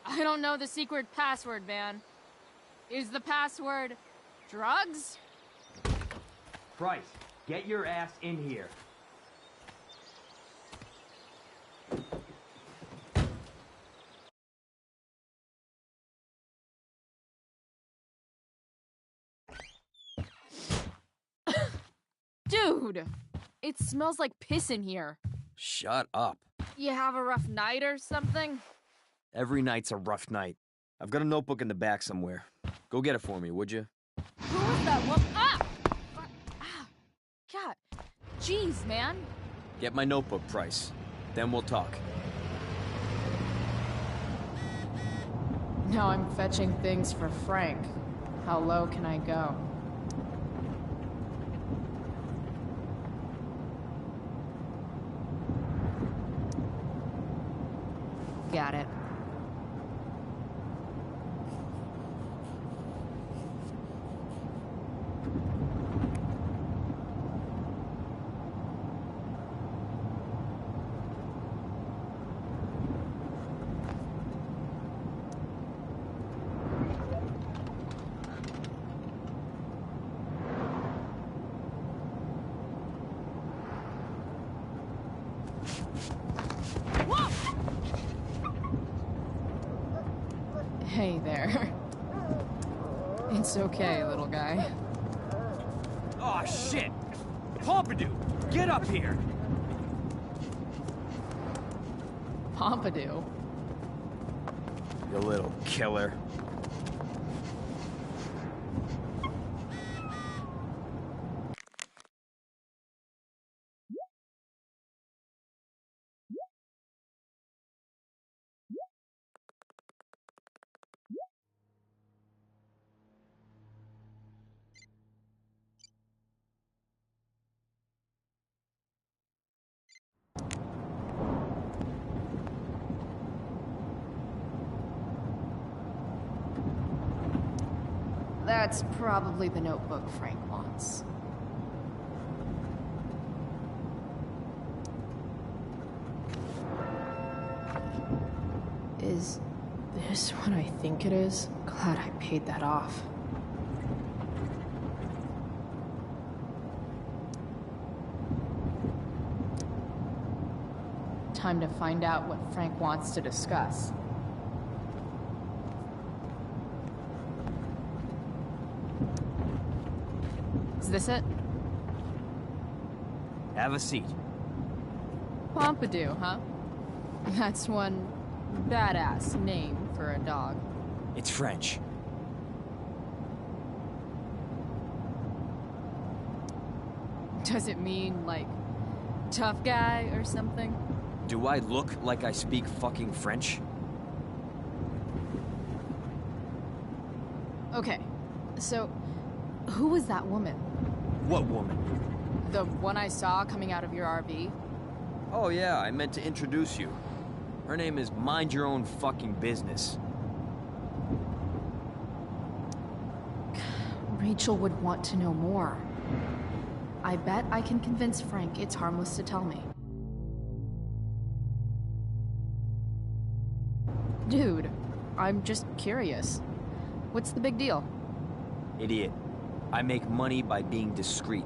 I don't know the secret password, man. Is the password drugs? Price, get your ass in here. Dude! It smells like piss in here. Shut up. You have a rough night or something? Every night's a rough night. I've got a notebook in the back somewhere. Go get it for me, would you? Who was that woman? Ah! God. Jeez, man. Get my notebook, Price. Then we'll talk. Now I'm fetching things for Frank. How low can I go? Got it. Hey there. It's okay, little guy. Oh, shit! Pompidou, get up here! Pompidou? You little killer. That's probably the notebook Frank wants. Is this what I think it is? Glad I paid that off. Time to find out what Frank wants to discuss. Is this it? Have a seat. Pompidou, huh? That's one badass name for a dog. It's French. Does it mean, like, tough guy or something? Do I look like I speak fucking French? Okay, so who was that woman? What woman? The one I saw coming out of your RV? Oh yeah, I meant to introduce you. Her name is Mind Your Own Fucking Business. Rachel would want to know more. I bet I can convince Frank it's harmless to tell me. Dude, I'm just curious. What's the big deal? Idiot. I make money by being discreet.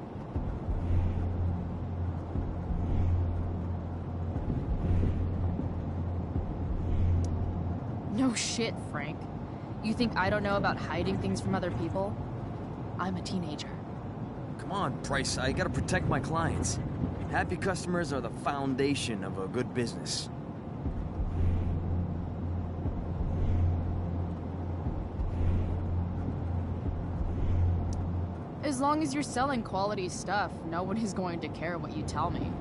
No shit, Frank. You think I don't know about hiding things from other people? I'm a teenager. Come on, Price, I gotta protect my clients. Happy customers are the foundation of a good business. As long as you're selling quality stuff, nobody's going to care what you tell me.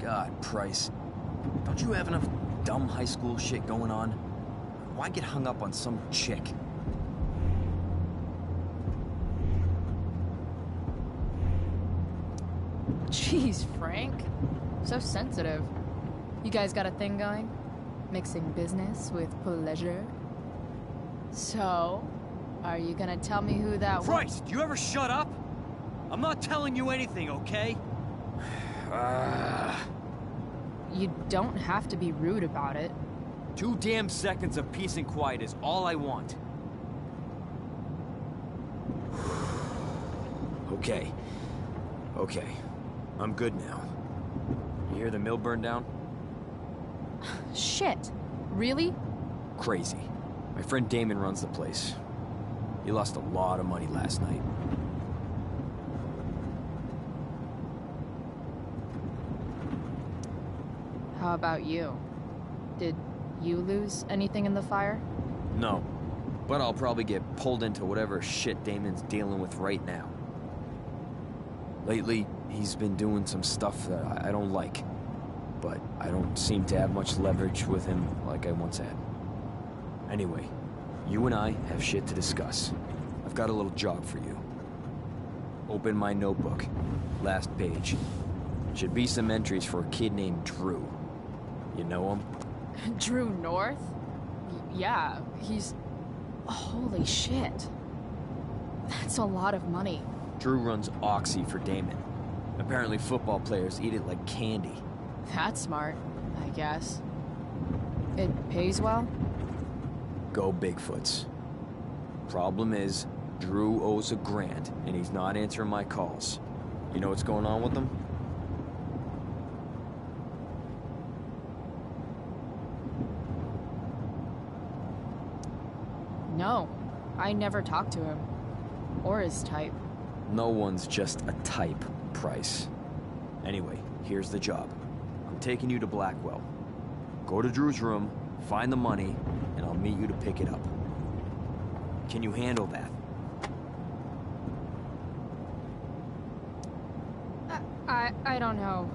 God, Price. Don't you have enough dumb high school shit going on? Why get hung up on some chick? Jeez, Frank. So sensitive. You guys got a thing going? Mixing business with pleasure? So, are you gonna tell me who that was? Christ, do you ever shut up? I'm not telling you anything, okay? You don't have to be rude about it. 2 damn seconds of peace and quiet is all I want. Okay. Okay. I'm good now. You hear the mill burn down? Shit. Really? Crazy. My friend Damon runs the place. He lost a lot of money last night. How about you? Did you lose anything in the fire? No. But I'll probably get pulled into whatever shit Damon's dealing with right now. Lately, he's been doing some stuff that I don't like. But I don't seem to have much leverage with him like I once had. Anyway, you and I have shit to discuss. I've got a little job for you. Open my notebook. Last page. Should be some entries for a kid named Drew. You know him? Drew North? Yeah, he's... Holy shit. That's a lot of money. Drew runs Oxy for Damon. Apparently football players eat it like candy. That's smart, I guess. It pays well? Go Bigfoots. Problem is, Drew owes $1,000, and he's not answering my calls. You know what's going on with him? No, I never talked to him. Or his type. No one's just a type, Price. Anyway, here's the job. I'm taking you to Blackwell. Go to Drew's room, find the money, and I'll meet you to pick it up. Can you handle that? I don't know.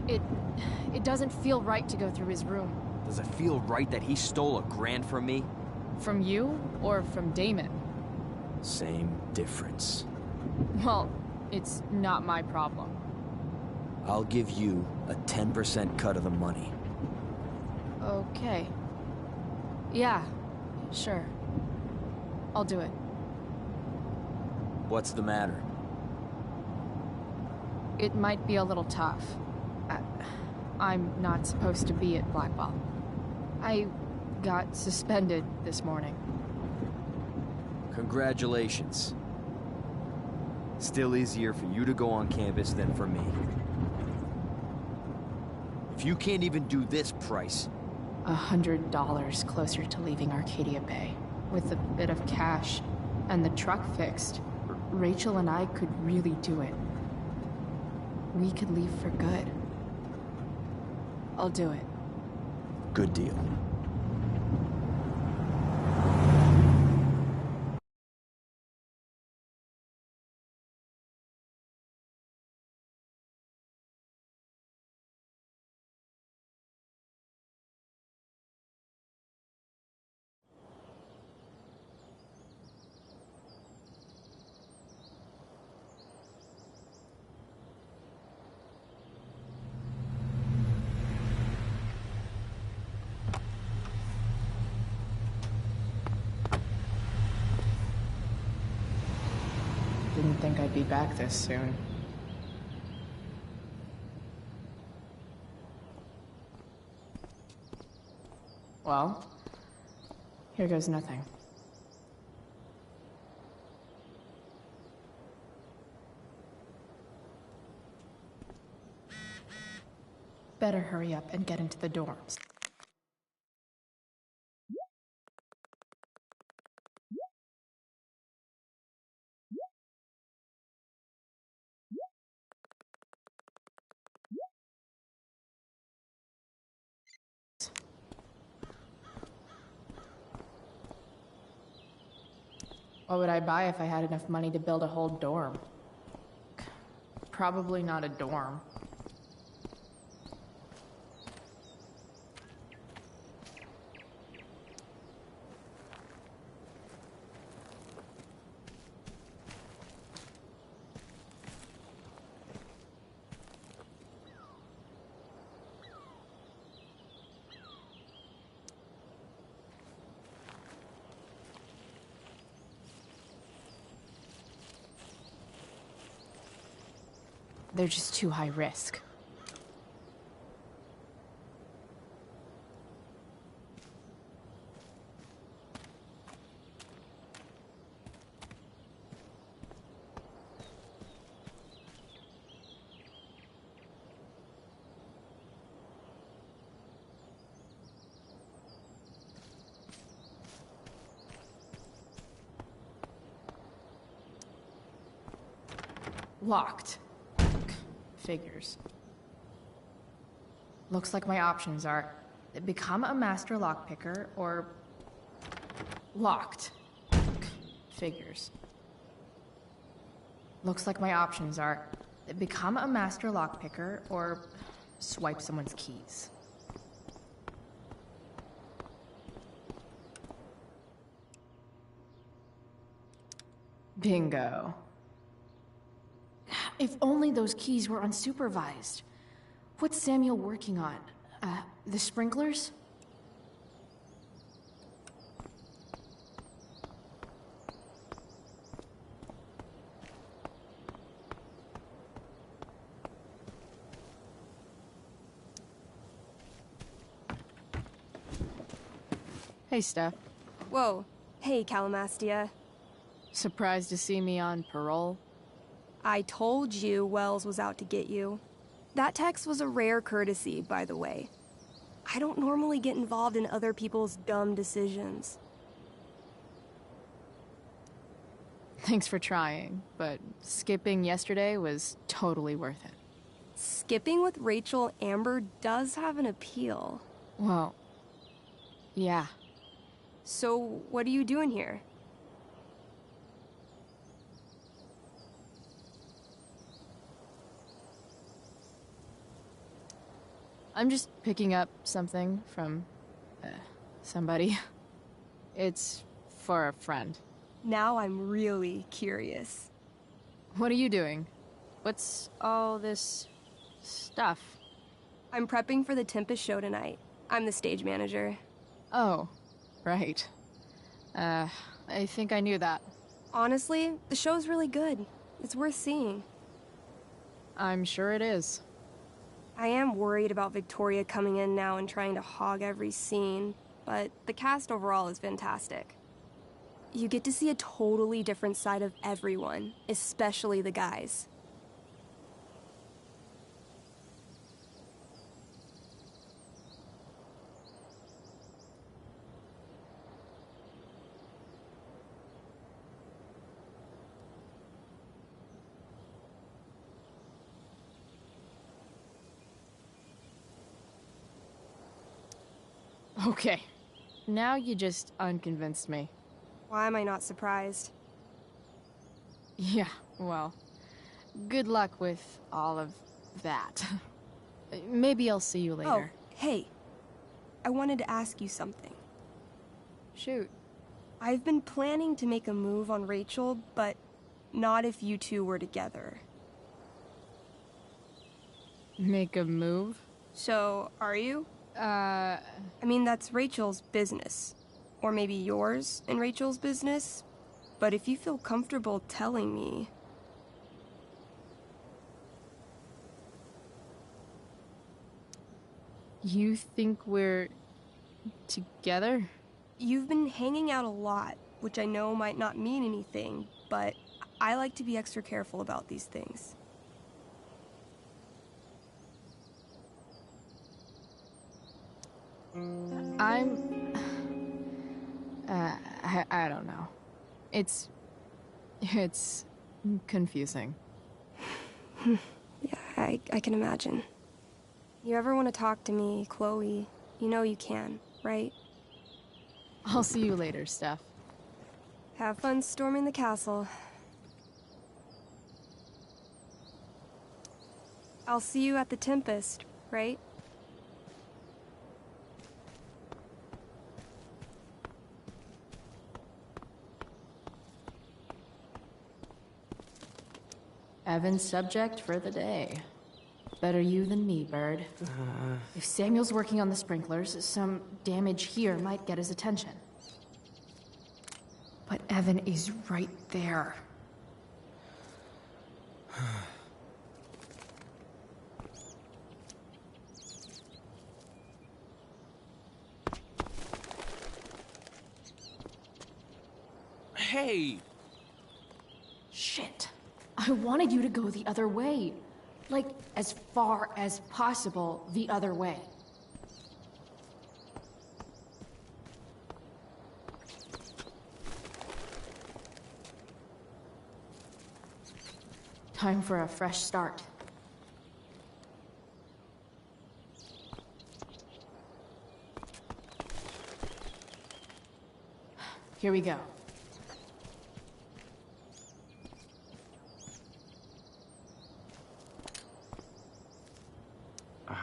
It doesn't feel right to go through his room. Does it feel right that he stole $1,000 from me? From you, or from Damon? Same difference. Well, it's not my problem. I'll give you a 10% cut of the money. Okay. Yeah, sure. I'll do it. What's the matter? It might be a little tough. I'm not supposed to be at Blackwell. I got suspended this morning. Congratulations. Still easier for you to go on campus than for me. If you can't even do this, Price... $100 closer to leaving Arcadia Bay. With a bit of cash and the truck fixed, Rachel and I could really do it. We could leave for good. I'll do it. Good deal. Didn't think I'd be back this soon. Well, here goes nothing. Better hurry up and get into the dorms. What would I buy if I had enough money to build a whole dorm? Probably not a dorm. They're just too high risk. Locked. Figures. Looks like my options are become a master lockpicker or locked. Figures. Looks like my options are become a master lockpicker or swipe someone's keys. Bingo. If only those keys were unsupervised. What's Samuel working on? The sprinklers? Hey, Steph. Whoa. Hey, Calamastia. Surprised to see me on parole? I told you Wells was out to get you. That text was a rare courtesy, by the way. I don't normally get involved in other people's dumb decisions. Thanks for trying, but skipping yesterday was totally worth it. Skipping with Rachel Amber does have an appeal. Well, yeah. So, what are you doing here? I'm just picking up something from somebody. It's for a friend. Now I'm really curious. What are you doing? What's all this stuff? I'm prepping for the Tempest show tonight. I'm the stage manager. Oh, right. I think I knew that. Honestly, the show's really good. It's worth seeing. I'm sure it is. I am worried about Victoria coming in now and trying to hog every scene, but the cast overall is fantastic. You get to see a totally different side of everyone, especially the guys. Okay. Now you just unconvinced me. Why am I not surprised? Yeah, well, good luck with all of that. Maybe I'll see you later. Oh, hey. I wanted to ask you something. Shoot. I've been planning to make a move on Rachel, but not if you two were together. Make a move? So, are you? I mean, that's Rachel's business. Or maybe yours and Rachel's business. But if you feel comfortable telling me... You think we're... together? You've been hanging out a lot, which I know might not mean anything, but I like to be extra careful about these things. I don't know. It's confusing. Yeah, I can imagine. You ever want to talk to me, Chloe, you know you can, right? I'll see you later, Steph. Have fun storming the castle. I'll see you at the Tempest, right? Evan's subject for the day. Better you than me, Bird. If Samuel's working on the sprinklers, some damage here might get his attention. But Evan is right there. Hey! Shit. I wanted you to go the other way. Like, as far as possible the other way. Time for a fresh start. Here we go.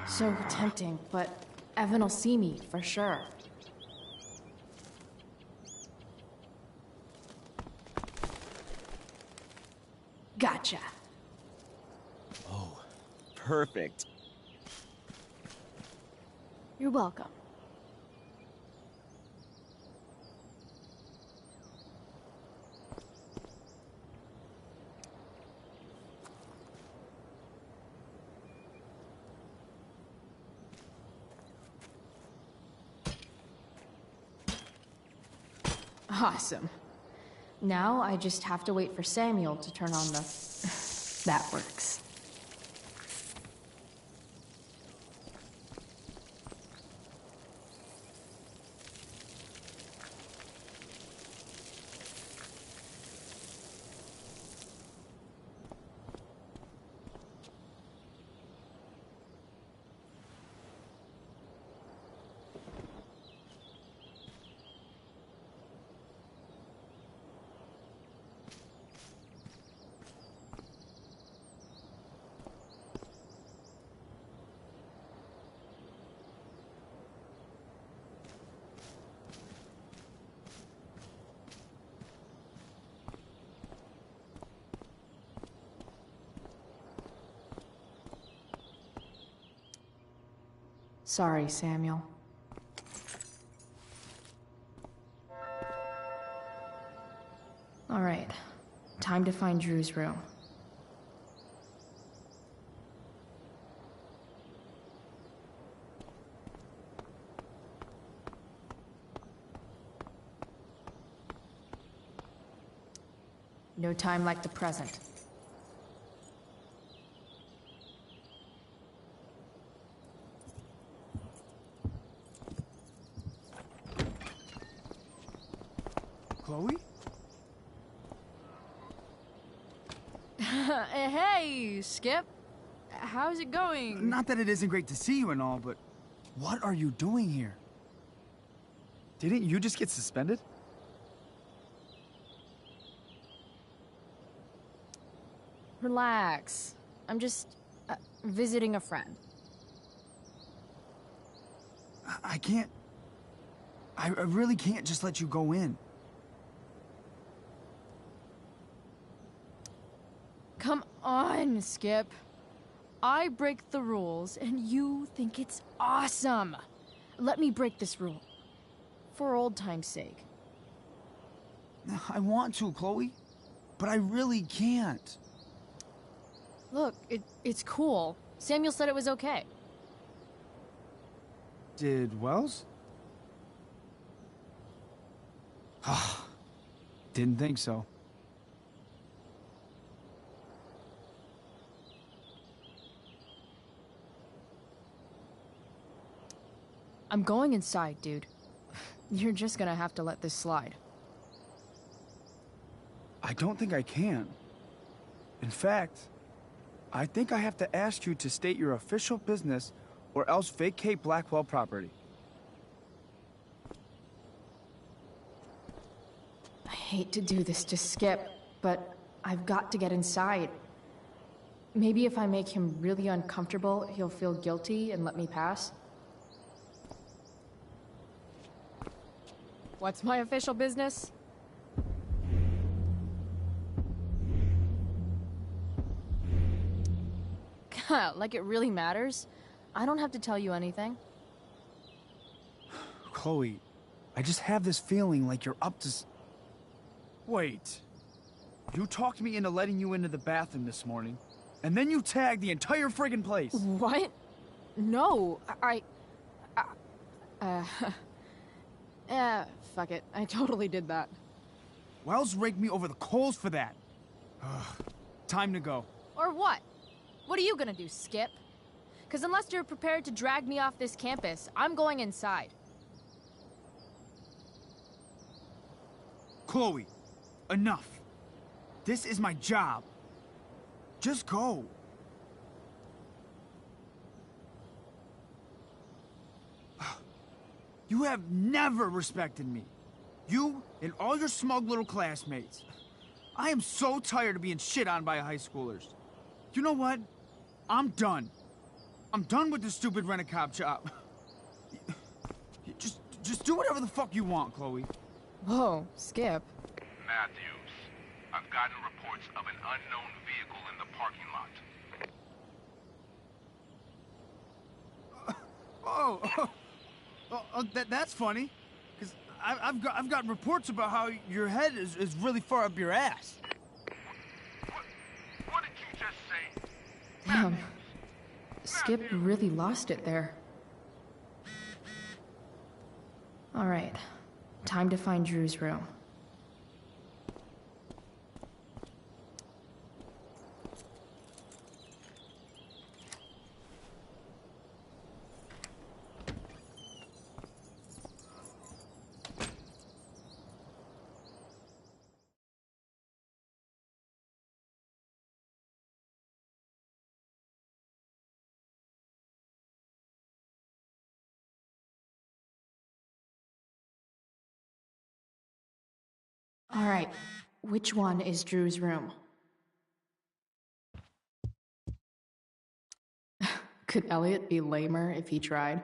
So tempting, but Evan will see me, for sure. Gotcha. Oh, perfect. You're welcome. Awesome. Now I just have to wait for Samuel to turn on the... That works. Sorry, Samuel. All right, time to find Drew's room. No time like the present. Chloe? Hey, Skip. How's it going? Not that it isn't great to see you and all, but what are you doing here? Didn't you just get suspended? Relax. I'm just visiting a friend. I can't... I really can't just let you go in. Come on, Skip. I break the rules, and you think it's awesome. Let me break this rule. For old time's sake. I want to, Chloe, but I really can't. Look, it's cool. Samuel said it was okay. Did Wells? Didn't think so. I'm going inside, dude. You're just gonna have to let this slide. I don't think I can. In fact, I think I have to ask you to state your official business or else vacate Blackwell property. I hate to do this to Skip, but I've got to get inside. Maybe if I make him really uncomfortable, he'll feel guilty and let me pass. What's my official business? Like it really matters? I don't have to tell you anything. Chloe, I just have this feeling like you're up to... Wait. You talked me into letting you into the bathroom this morning, and then you tagged the entire friggin' place. What? No, fuck it. I totally did that. Wells raked me over the coals for that. Time to go. Or what? What are you gonna do, Skip? Because unless you're prepared to drag me off this campus, I'm going inside. Chloe, enough. This is my job. Just go. You have never respected me. You and all your smug little classmates. I am so tired of being shit on by high schoolers. You know what? I'm done. I'm done with this stupid rent-a-cop job. Just do whatever the fuck you want, Chloe. Whoa, Skip. Matthews, I've gotten reports of an unknown vehicle in the parking lot. That's funny. Because I've got reports about how your head is really far up your ass. What did you just say? Damn. Skip really lost it there. All right. Time to find Drew's room. All right, which one is Drew's room? Could Elliot be lamer if he tried?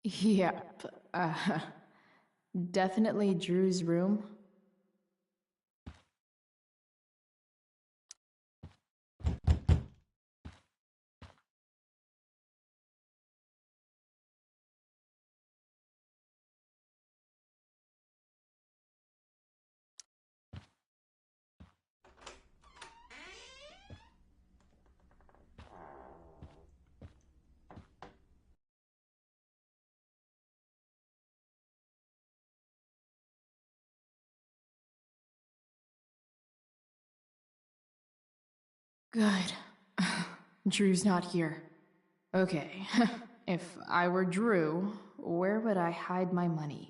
Yep, definitely Drew's room. Good. Drew's not here. Okay, if I were Drew, where would I hide my money?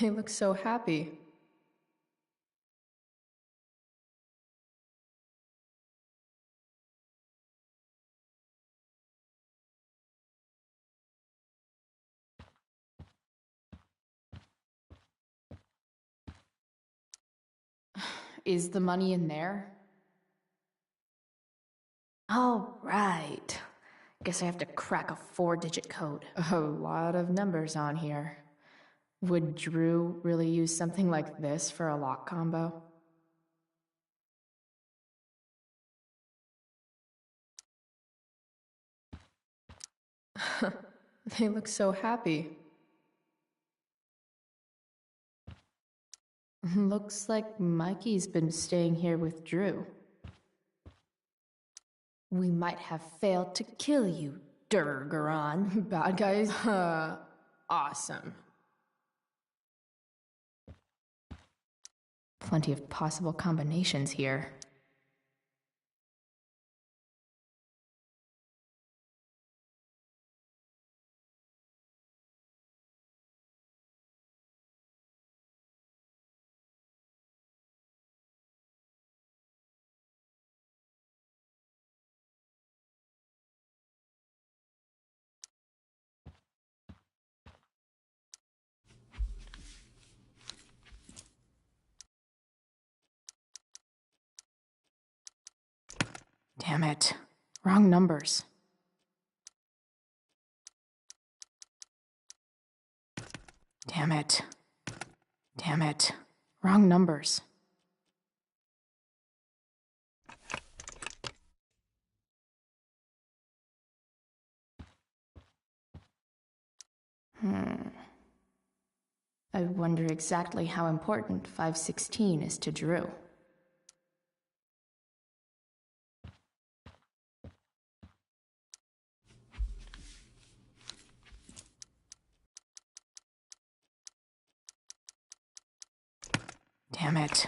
They look so happy. Is the money in there? All right. Guess I have to crack a 4-digit code. A lot of numbers on here. Would Drew really use something like this for a lock combo? They look so happy. Looks like Mikey's been staying here with Drew. We might have failed to kill you, Durgaron. Bad guys? Awesome. Plenty of possible combinations here. Damn it. Wrong numbers. Damn it. Damn it. Wrong numbers. I wonder exactly how important 516 is to Drew. Damn it.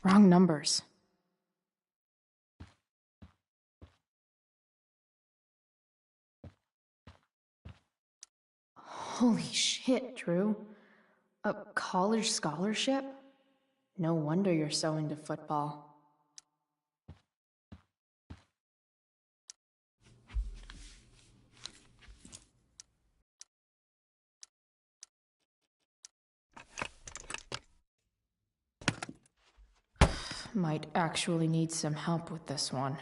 Wrong numbers. Holy shit, Drew. A college scholarship? No wonder you're so into football. Might actually need some help with this one.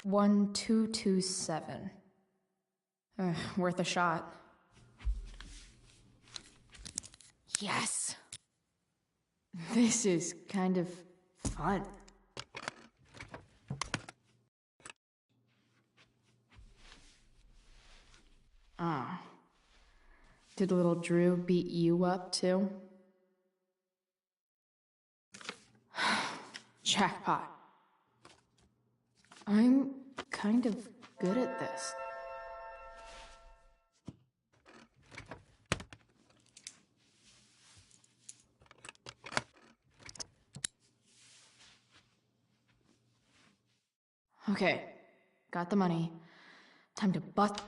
One, 227. Worth a shot. Yes! This is kind of fun. Ah. Did little Drew beat you up too? Jackpot. I'm kind of good at this. Okay, got the money. Time to bust.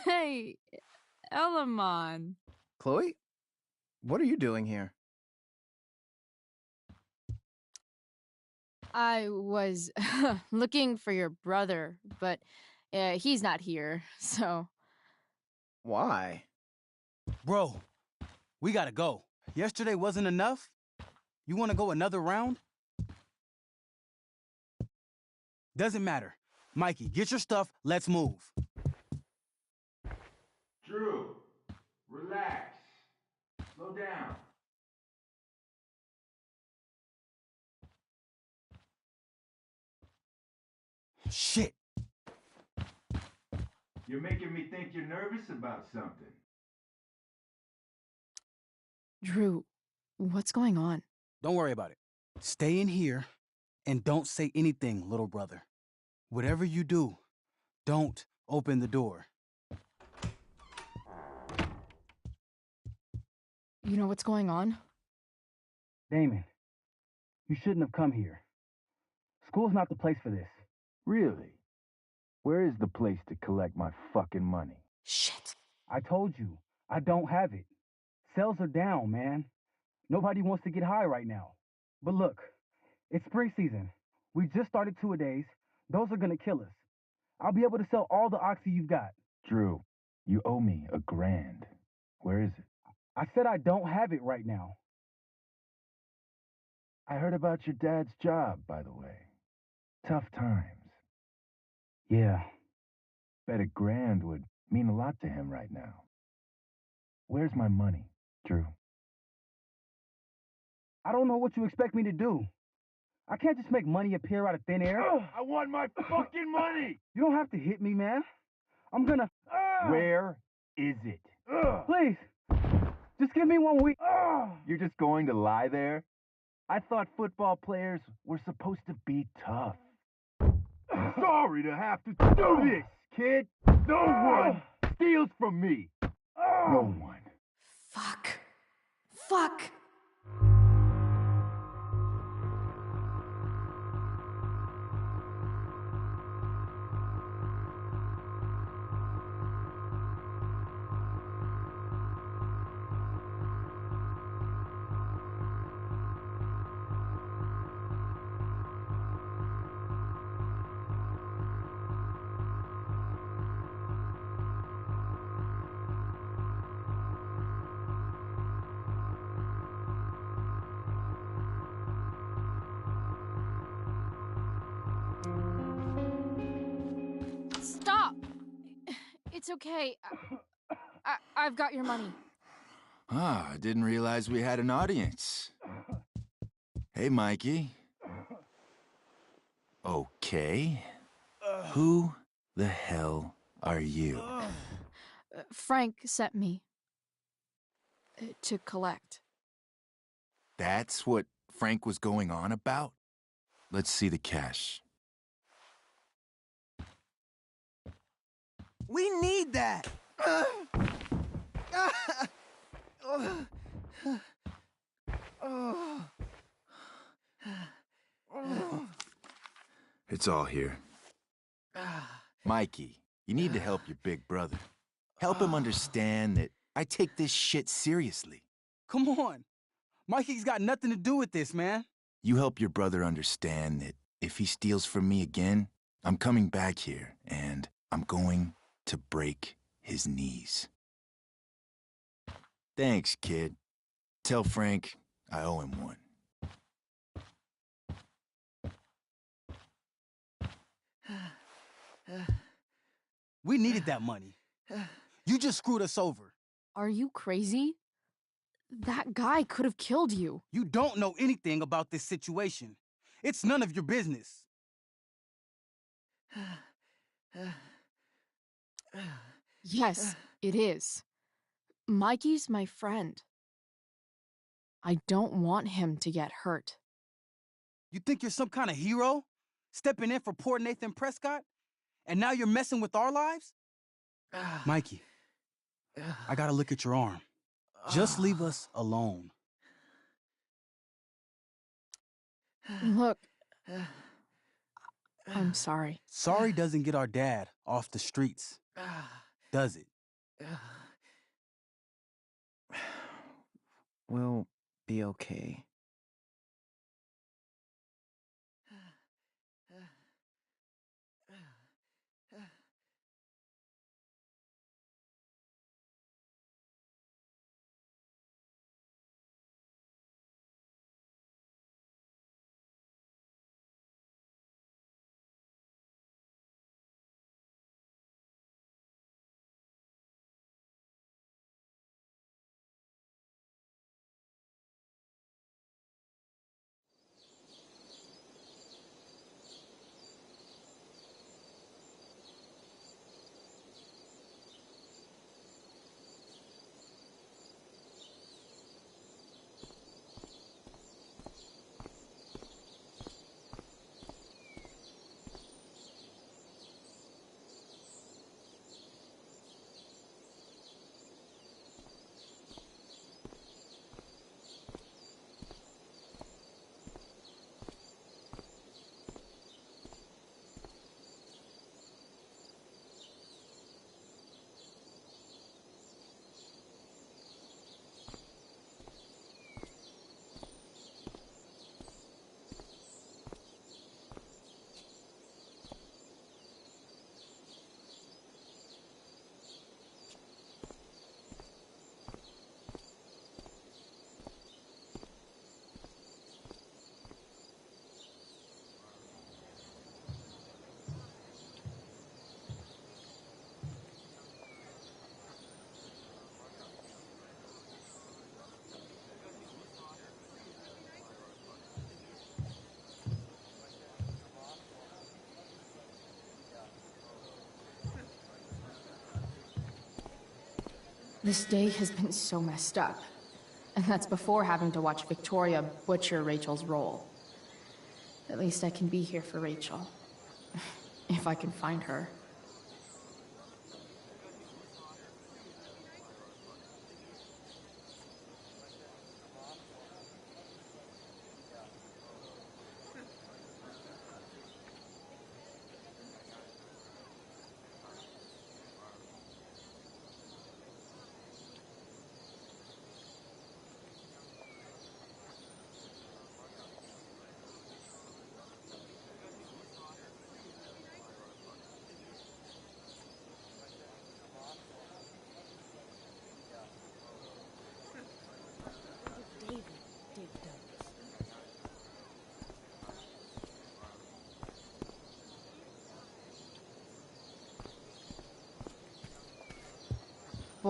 Hey, Elamon. Chloe? What are you doing here? I was looking for your brother, but he's not here, so... Why? Bro, we gotta go. Yesterday wasn't enough? You wanna go another round? Doesn't matter. Mikey, get your stuff, let's move. Drew, relax. Slow down. Shit. You're making me think you're nervous about something. Drew, what's going on? Don't worry about it. Stay in here and don't say anything, little brother. Whatever you do, don't open the door. You know what's going on? Damon, you shouldn't have come here. School's not the place for this. Really? Where is the place to collect my fucking money? Shit. I told you, I don't have it. Sales are down, man. Nobody wants to get high right now. But look, it's spring season. We just started two-a-days. Those are gonna kill us. I'll be able to sell all the oxy you've got. Drew, you owe me $1,000. Where is it? I said I don't have it right now. I heard about your dad's job, by the way. Tough times. Yeah. Bet $1,000 would mean a lot to him right now. Where's my money, Drew? I don't know what you expect me to do. I can't just make money appear out of thin air. I want my fucking money! You don't have to hit me, man. I'm gonna... Where is it? Please, just give me 1 week. You're just going to lie there? I thought football players were supposed to be tough. Sorry to have to do this, kid. No one steals from me. No one. Fuck. Fuck. It's okay. I've got your money. Ah, I didn't realize we had an audience. Hey, Mikey. Okay. Who the hell are you? Frank sent me to collect. That's what Frank was going on about? Let's see the cash. We need that! It's all here. Mikey, you need to help your big brother. Help him understand that I take this shit seriously. Come on. Mikey's got nothing to do with this, man. You help your brother understand that if he steals from me again, I'm coming back here and I'm going to break his knees. Thanks, kid. Tell Frank I owe him one. We needed that money. You just screwed us over. Are you crazy? That guy could have killed you. You don't know anything about this situation. It's none of your business. Yes, it is. Mikey's my friend. I don't want him to get hurt. You think you're some kind of hero? Stepping in for poor Nathan Prescott? And now you're messing with our lives? Mikey, I gotta look at your arm. Just leave us alone. Look, I'm sorry. Sorry doesn't get our dad off the streets, does it? We'll be okay. This day has been so messed up. And that's before having to watch Victoria butcher Rachel's role. At least I can be here for Rachel. If I can find her.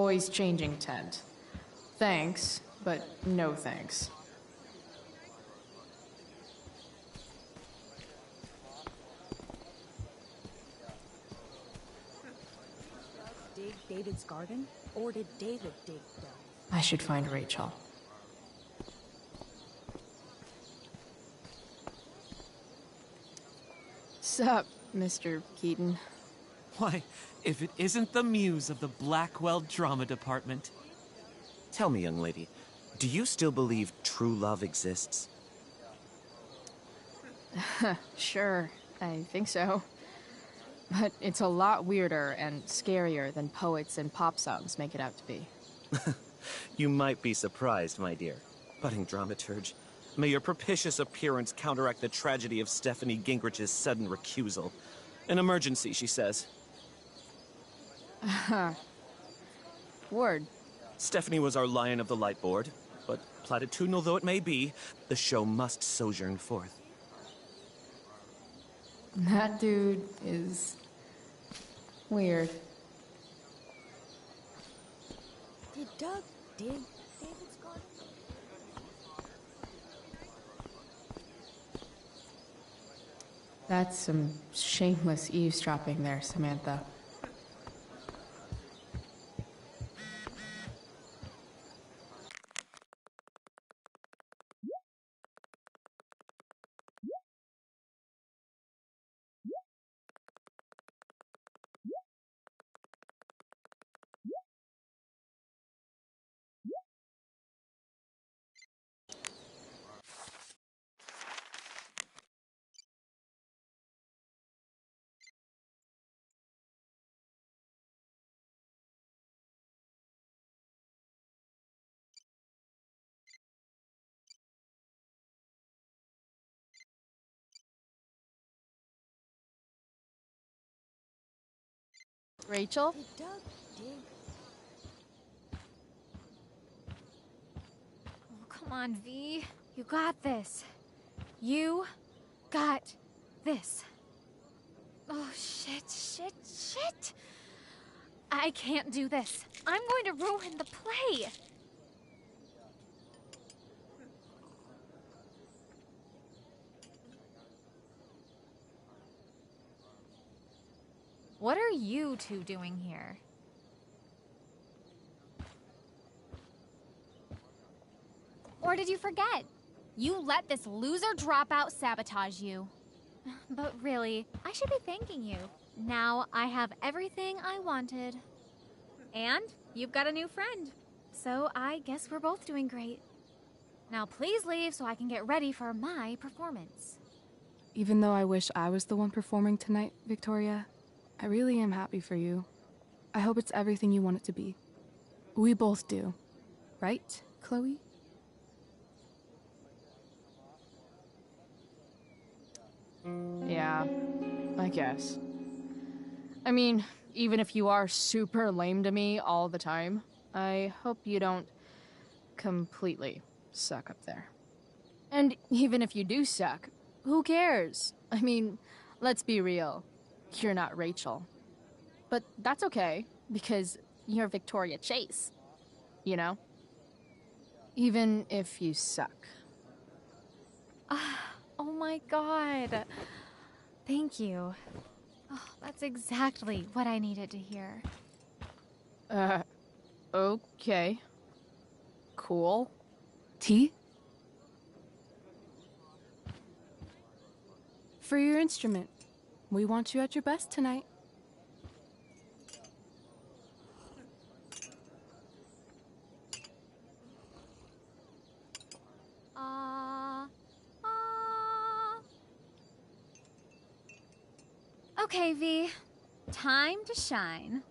always changing tent. Thanks, but no thanks. Dig David's garden? Or did David dig Doug? I should find Rachel. Sup, Mr. Keaton? Why, if it isn't the muse of the Blackwell Drama Department. Tell me, young lady, do you still believe true love exists? Sure, I think so. But it's a lot weirder and scarier than poets and pop songs make it out to be. You might be surprised, my dear. Budding dramaturge, may your propitious appearance counteract the tragedy of Stephanie Gingrich's sudden recusal. An emergency, she says. Word. Stephanie was our lion of the light board, but platitudinal though it may be, the show must sojourn forth. That dude is weird. Did Doug dig David's garden? That's some shameless eavesdropping there, Samantha. Rachel? Did Doug dig? Oh, come on, V. You got this. You got this. Oh, shit. I can't do this. I'm going to ruin the play. What are you two doing here? Or did you forget? You let this loser dropout sabotage you. But really, I should be thanking you. Now I have everything I wanted. And you've got a new friend. So I guess we're both doing great. Now please leave so I can get ready for my performance. Even though I wish I was the one performing tonight, Victoria, I really am happy for you. I hope it's everything you want it to be. We both do. Right, Chloe? Yeah, I guess. I mean, even if you are super lame to me all the time, I hope you don't completely suck up there. And even if you do suck, who cares? I mean, let's be real. You're not Rachel. But that's okay, because you're Victoria Chase. You know? Even if you suck. Oh my god. Thank you. Oh, that's exactly what I needed to hear. Okay. Cool. Tea? For your instrument. We want you at your best tonight. Okay, V. Time to shine.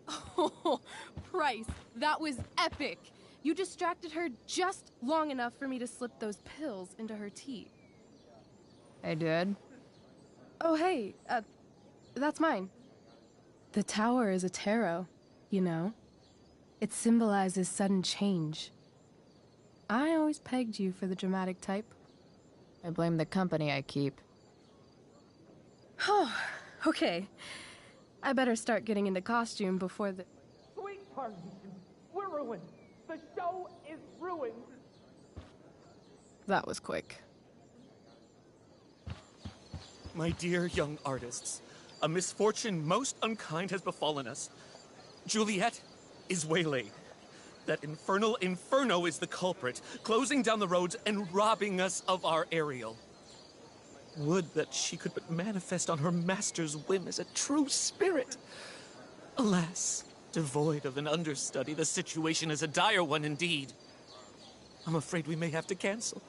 Oh, Price, that was epic. You distracted her just long enough for me to slip those pills into her tea. I did? Oh, hey, that's mine. The tower is a tarot, you know? It symbolizes sudden change. I always pegged you for the dramatic type. I blame the company I keep. Oh, okay. I better start getting into costume before the... incarnation. We're ruined. The show is ruined. That was quick. My dear young artists, a misfortune most unkind has befallen us. Juliet is waylaid. That infernal Inferno is the culprit, closing down the roads and robbing us of our Ariel. Would that she could but manifest on her master's whim as a true spirit. Alas, devoid of an understudy, the situation is a dire one indeed. I'm afraid we may have to cancel.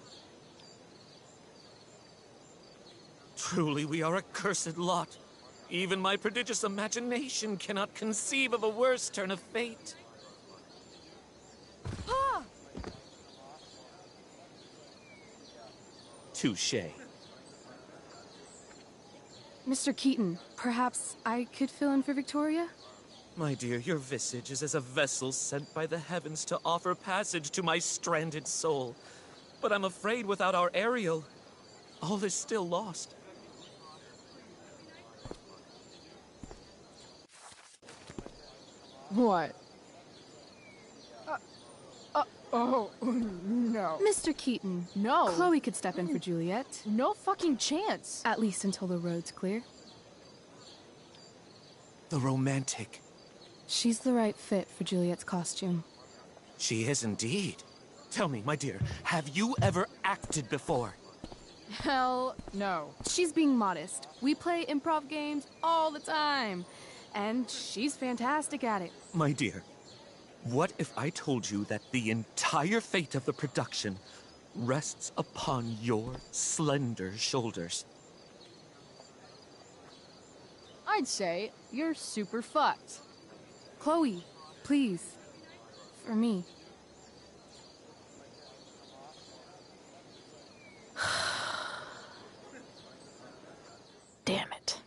Truly, we are a cursed lot. Even my prodigious imagination cannot conceive of a worse turn of fate. Touché. Mr. Keaton, perhaps I could fill in for Victoria? My dear, your visage is as a vessel sent by the heavens to offer passage to my stranded soul. But I'm afraid without our Ariel, all is still lost. What? Oh, no. Mr. Keaton. No. Chloe could step in for Juliet. No fucking chance. At least until the road's clear. The romantic. She's the right fit for Juliet's costume. She is indeed. Tell me, my dear, have you ever acted before? Hell no. She's being modest. We play improv games all the time. And she's fantastic at it. My dear, what if I told you that the entire fate of the production rests upon your slender shoulders? I'd say you're super fucked. Chloe, please. For me. Damn it.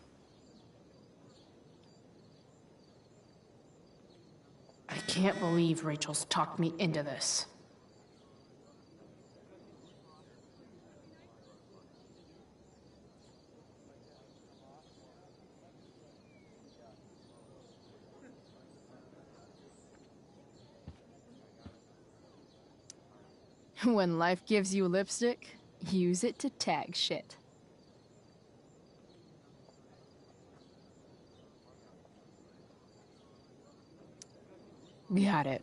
I can't believe Rachel's talked me into this. When life gives you lipstick, use it to tag shit. Got it.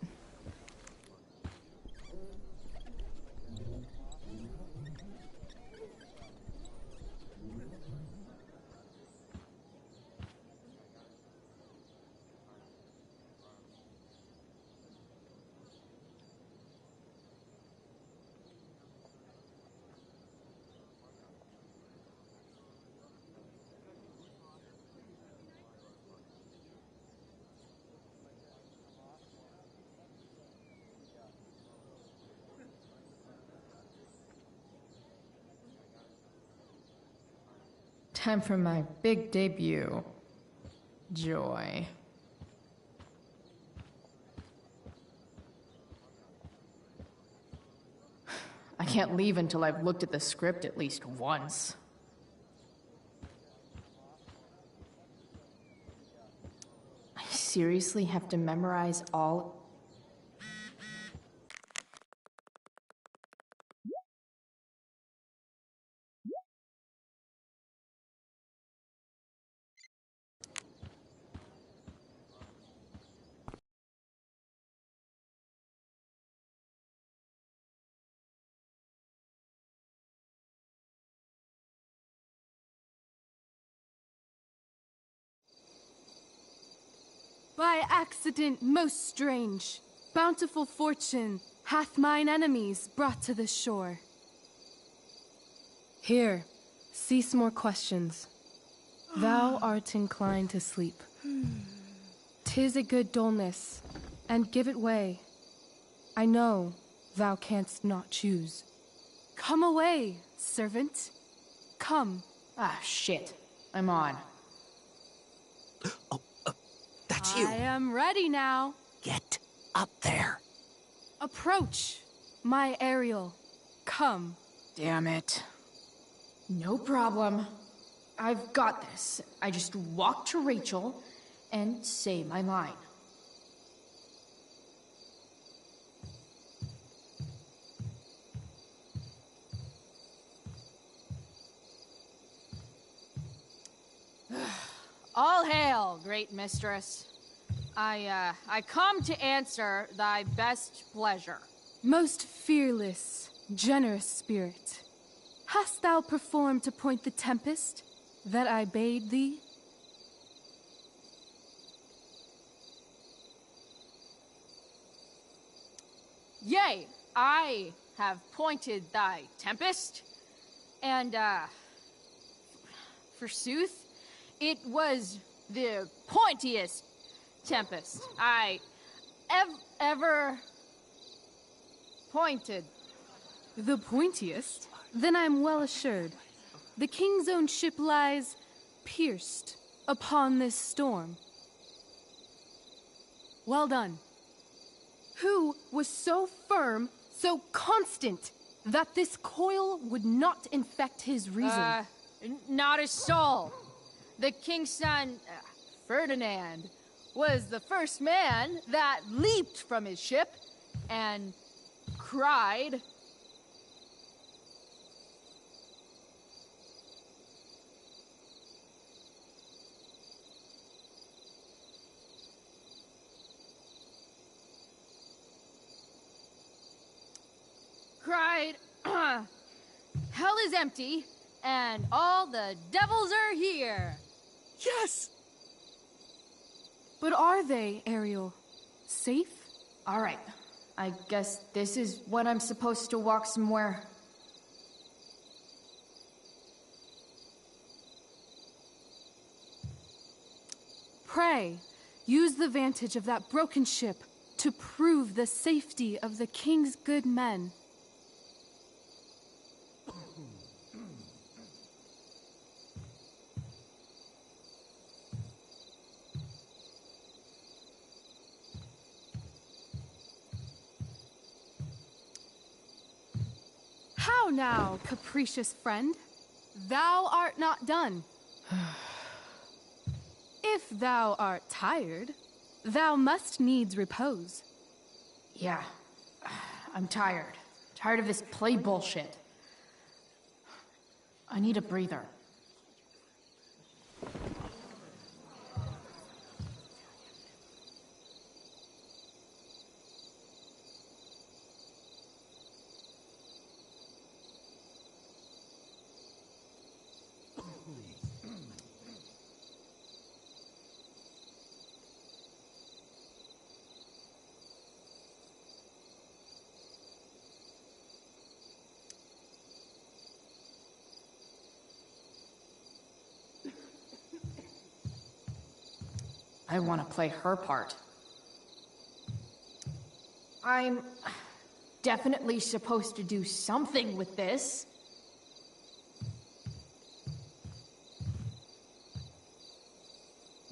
Time for my big debut. Joy. I can't leave until I've looked at the script at least once. I seriously have to memorize all... By accident most strange, bountiful fortune hath mine enemies brought to this shore. Here, cease more questions. Thou art inclined to sleep. 'Tis a good dullness, and give it way. I know thou canst not choose. Come away, servant. Come. Ah, shit. I'm on. That's you. I am ready now. Get up there. Approach, my Ariel. Come. Damn it. No problem. I've got this. I just walk to Rachel and say my line. All hail, great mistress. I come to answer thy best pleasure. Most fearless, generous spirit, hast thou performed to point the tempest that I bade thee? Yea, I have pointed thy tempest, and, forsooth, it was the pointiest tempest I ever pointed. The pointiest? Then I'm well assured. The king's own ship lies pierced upon this storm. Well done. Who was so firm, so constant, that this coil would not infect his reason? Not a soul. The king's son, Ferdinand, was the first man that leaped from his ship and cried, hell is empty, and all the devils are here. Yes! But are they, Ariel? Safe? All right. I guess this is when I'm supposed to walk somewhere. Pray, use the vantage of that broken ship to prove the safety of the king's good men. How now, capricious friend? Thou art not done. If thou art tired, thou must needs repose. Yeah, I'm tired. Tired of this play bullshit. I need a breather. I want to play her part. I'm definitely supposed to do something with this.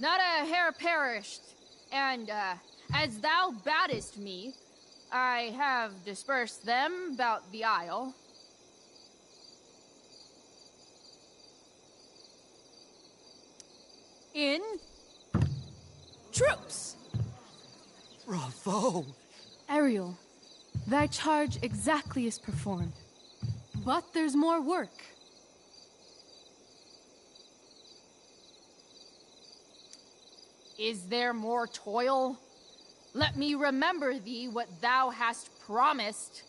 Not a hair perished, and, as thou badest me, I have dispersed them about the isle. In troops! Bravo! Ariel, thy charge exactly is performed. But there's more work. Is there more toil? Let me remember thee what thou hast promised.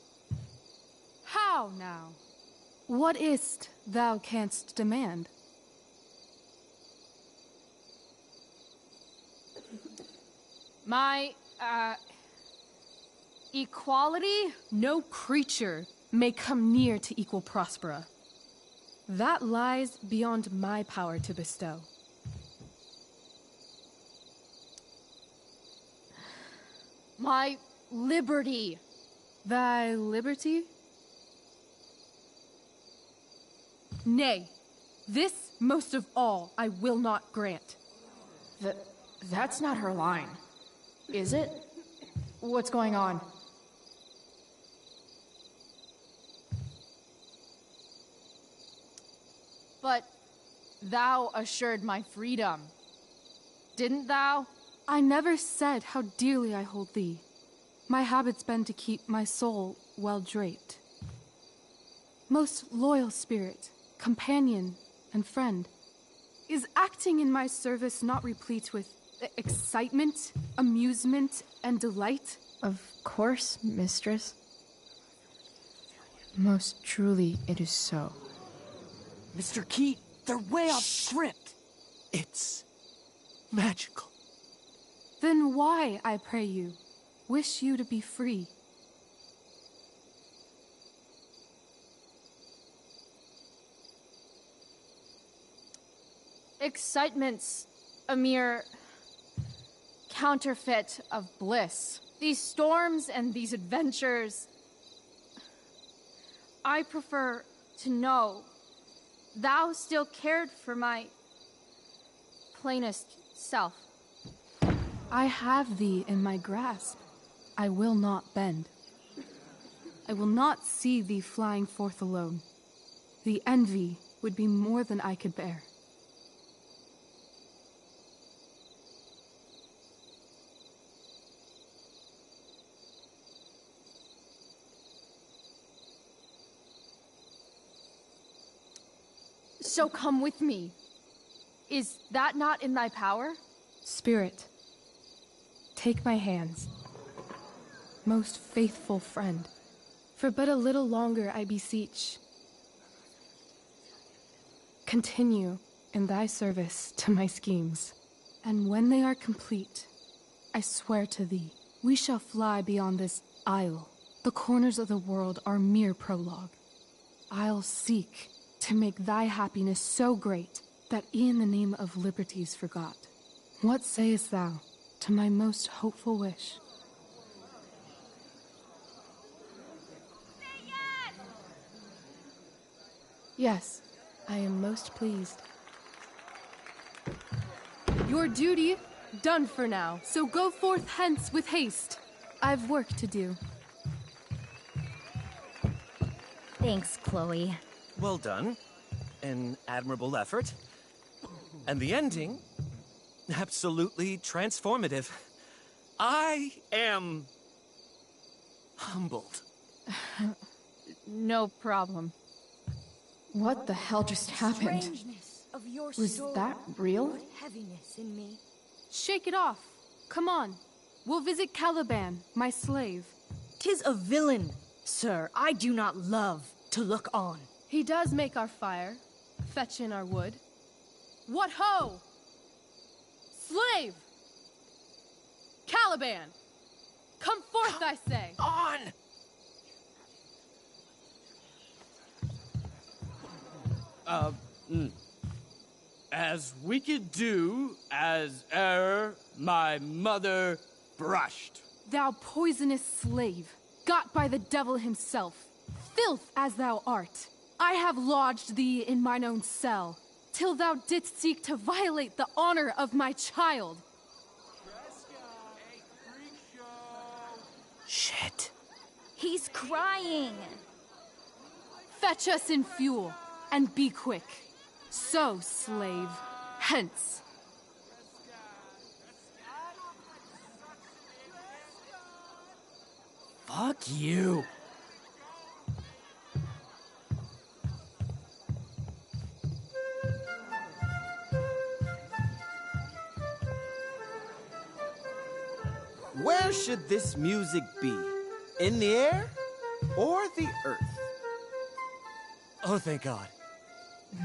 How now? What is't thou canst demand? My, equality? No creature may come near to equal Prospera. That lies beyond my power to bestow. My liberty. Thy liberty? Nay, this most of all I will not grant. That's not her line. Is it? What's going on? But thou assured my freedom, didn't thou? I never said how dearly I hold thee. My habit's been to keep my soul well draped. Most loyal spirit, companion, and friend, Is acting in my service not replete with excitement, amusement, and delight? Of course, mistress. Most truly, it is so. Mr. Keat, they're way off script. It's magical. Then why, I pray you, wish you to be free? Excitement's a mere counterfeit of bliss. These storms and these adventures, I prefer to know thou still cared for my plainest self. I have thee in my grasp. I will not bend. I will not see thee flying forth alone. The envy would be more than I could bear. So come with me. Is that not in thy power? Spirit, take my hands. Most faithful friend, for but a little longer I beseech. Continue in thy service to my schemes, and when they are complete, I swear to thee, we shall fly beyond this isle. The corners of the world are mere prologue. I'll seek to make thy happiness so great that e'en the name of liberty's forgot. What sayest thou to my most hopeful wish? Yes, I am most pleased. Your duty done for now, so go forth hence with haste. I've work to do. Thanks, Chloe. Well done. An admirable effort. And the ending, absolutely transformative. I am humbled. No problem. What the hell just happened? Was that real? Heaviness in me. Shake it off. Come on. We'll visit Caliban, my slave. 'Tis a villain, sir, I do not love to look on. He does make our fire, fetch in our wood. What ho! Slave! Caliban! Come forth, I say! On! As we could do as e'er my mother brushed. Thou poisonous slave, got by the devil himself, filth as thou art, I have lodged thee in mine own cell, till thou didst seek to violate the honor of my child. Shit. He's crying. Fetch us in fuel, and be quick. So, slave, hence. Fuck you. Where should this music be? In the air or the earth? Oh, thank God.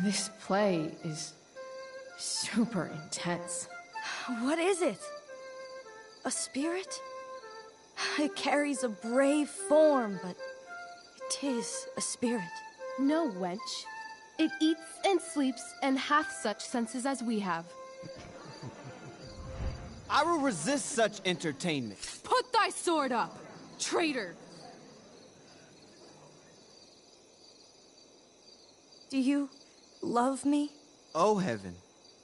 This play is super intense. What is it? A spirit? It carries a brave form, but it is a spirit. No, wench. It eats and sleeps and hath such senses as we have. I will resist such entertainment. Put thy sword up, traitor! Do you love me? O heaven,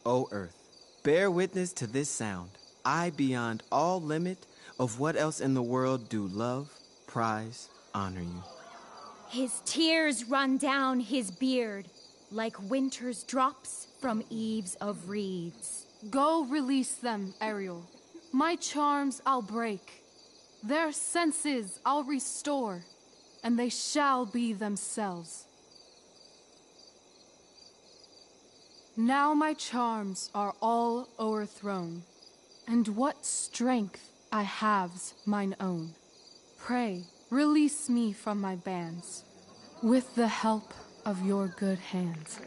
O earth, bear witness to this sound. I, beyond all limit of what else in the world do love, prize, honor you. His tears run down his beard like winter's drops from eaves of reeds. Go release them, Ariel. My charms I'll break. Their senses I'll restore, and they shall be themselves. Now my charms are all o'erthrown, and what strength I have's mine own. Pray, release me from my bands, with the help of your good hands.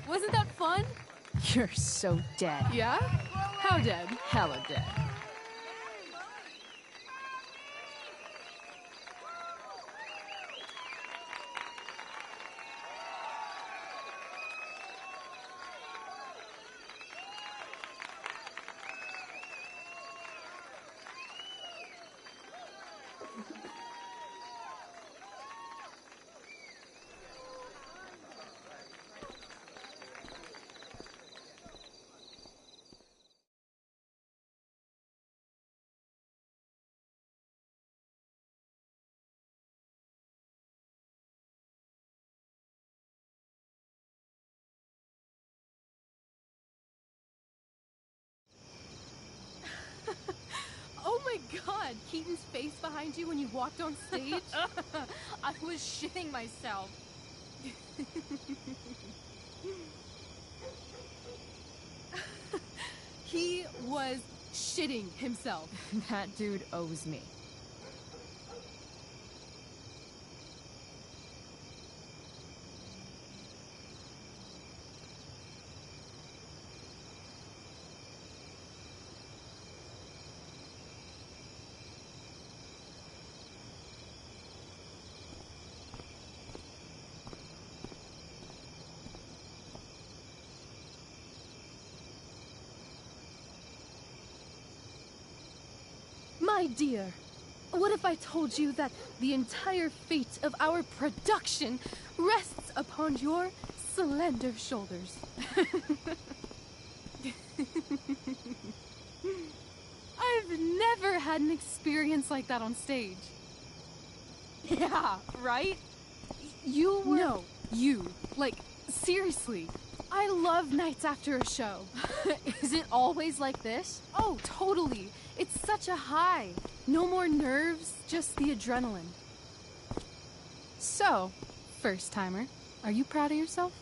Wasn't that fun? You're so dead. Yeah? How dead? Hella dead. Oh my god, Keaton's face behind you when you walked on stage? I was shitting myself. He was shitting himself. That dude owes me. My dear, what if I told you that the entire fate of our production rests upon your slender shoulders? I've never had an experience like that on stage. Yeah, right? You were... No, you. Like, seriously. I love nights after a show. Is it always like this? Oh, totally. It's such a high. No more nerves, just the adrenaline. So, first timer, are you proud of yourself?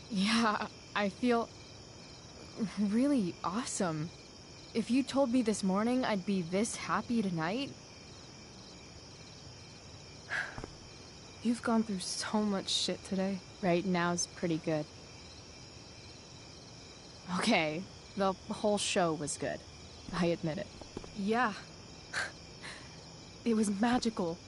Yeah, I feel really awesome. If you told me this morning I'd be this happy tonight... You've gone through so much shit today. Right now's pretty good. Okay, the whole show was good. I admit it. Yeah. It was magical.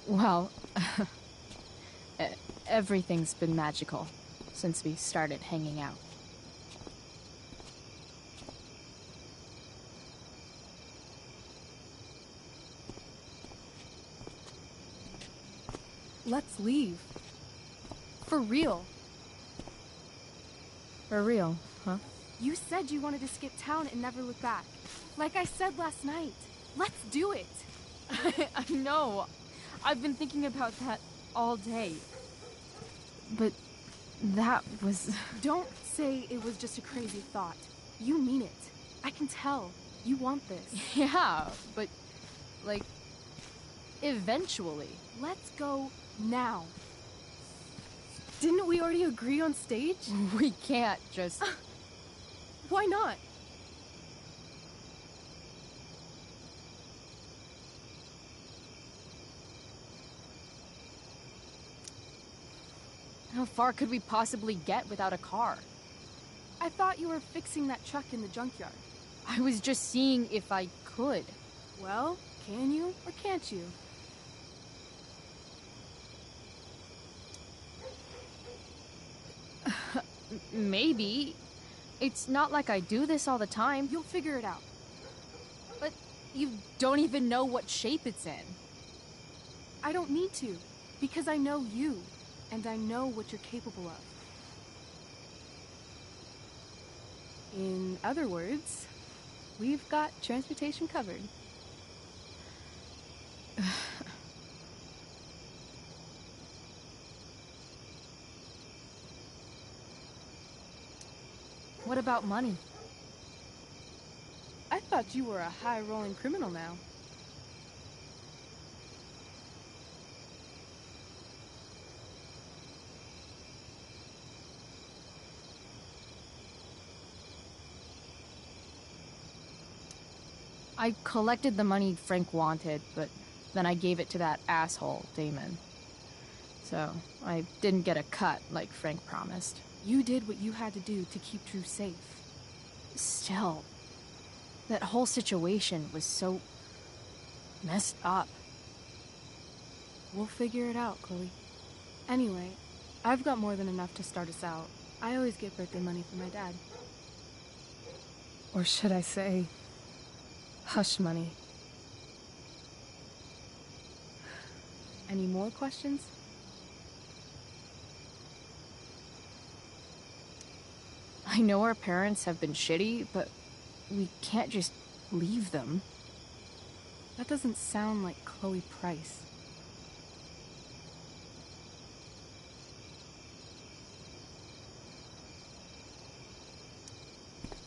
Well, everything's been magical since we started hanging out. Let's leave. For real. For real, huh? You said you wanted to skip town and never look back. Like I said last night. Let's do it. I know. I've been thinking about that all day. But that was... Don't say it was just a crazy thought. You mean it. I can tell. You want this. Yeah, but, like, eventually. Let's go now. Didn't we already agree on stage? We can't just... Why not? How far could we possibly get without a car? I thought you were fixing that truck in the junkyard. I was just seeing if I could. Well, can you or can't you? Maybe. It's not like I do this all the time. You'll figure it out. But you don't even know what shape it's in. I don't need to, because I know you, and I know what you're capable of. In other words, we've got transportation covered. What about money? I thought you were a high-rolling criminal now. I collected the money Frank wanted, but then I gave it to that asshole, Damon. So, I didn't get a cut like Frank promised. You did what you had to do to keep Drew safe. Still, that whole situation was so messed up. We'll figure it out, Chloe. Anyway, I've got more than enough to start us out. I always get birthday money from my dad. Or should I say, hush money. Any more questions? I know our parents have been shitty, but we can't just leave them. That doesn't sound like Chloe Price.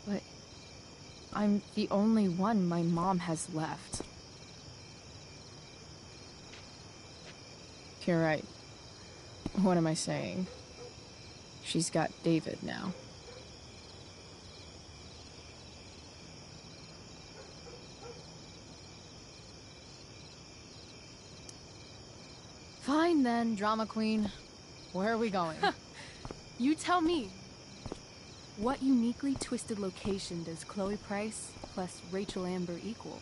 But I'm the only one my mom has left. You're right. What am I saying? She's got David now. Fine then, drama queen. Where are we going? You tell me. What uniquely twisted location does Chloe Price plus Rachel Amber equal?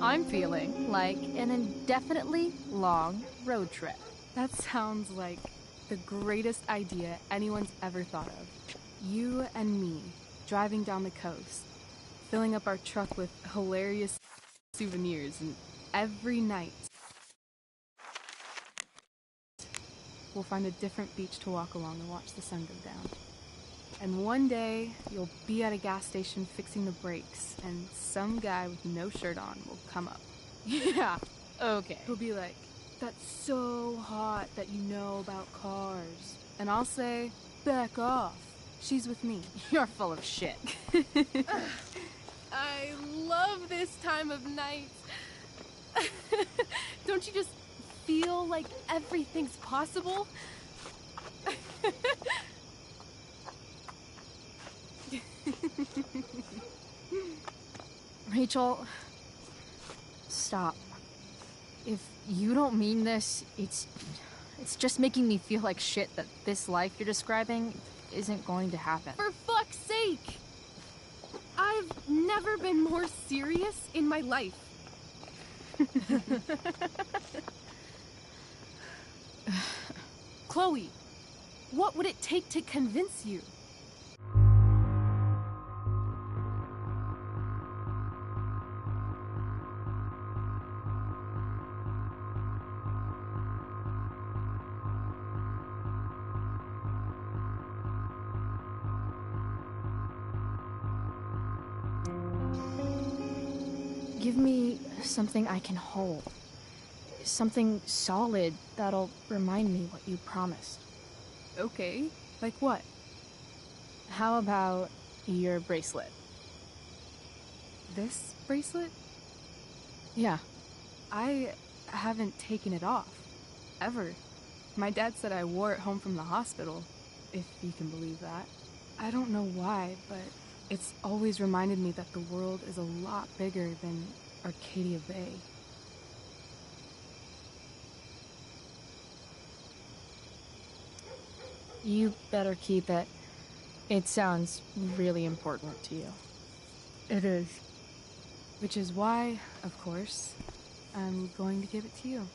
I'm feeling like an indefinitely long road trip. That sounds like the greatest idea anyone's ever thought of. You and me, driving down the coast, filling up our truck with hilarious souvenirs, and every night we'll find a different beach to walk along and watch the sun go down. And one day, you'll be at a gas station fixing the brakes, and some guy with no shirt on will come up. Yeah, okay. He'll be like, "That's so hot that you know about cars." And I'll say, "Back off. She's with me." You're full of shit. I love this time of night. Don't you just feel like everything's possible? Rachel, stop. If you don't mean this, it's just making me feel like shit that this life you're describing isn't going to happen. For fuck's sake! I've never been more serious in my life. Chloe, what would it take to convince you? Give me something I can hold. Something solid that'll remind me what you promised. Okay, like what? How about your bracelet? This bracelet? Yeah. I haven't taken it off. Ever. My dad said I wore it home from the hospital, if you can believe that. I don't know why, but it's always reminded me that the world is a lot bigger than Arcadia Bay. You better keep it. It sounds really important to you. It is. Which is why, of course, I'm going to give it to you.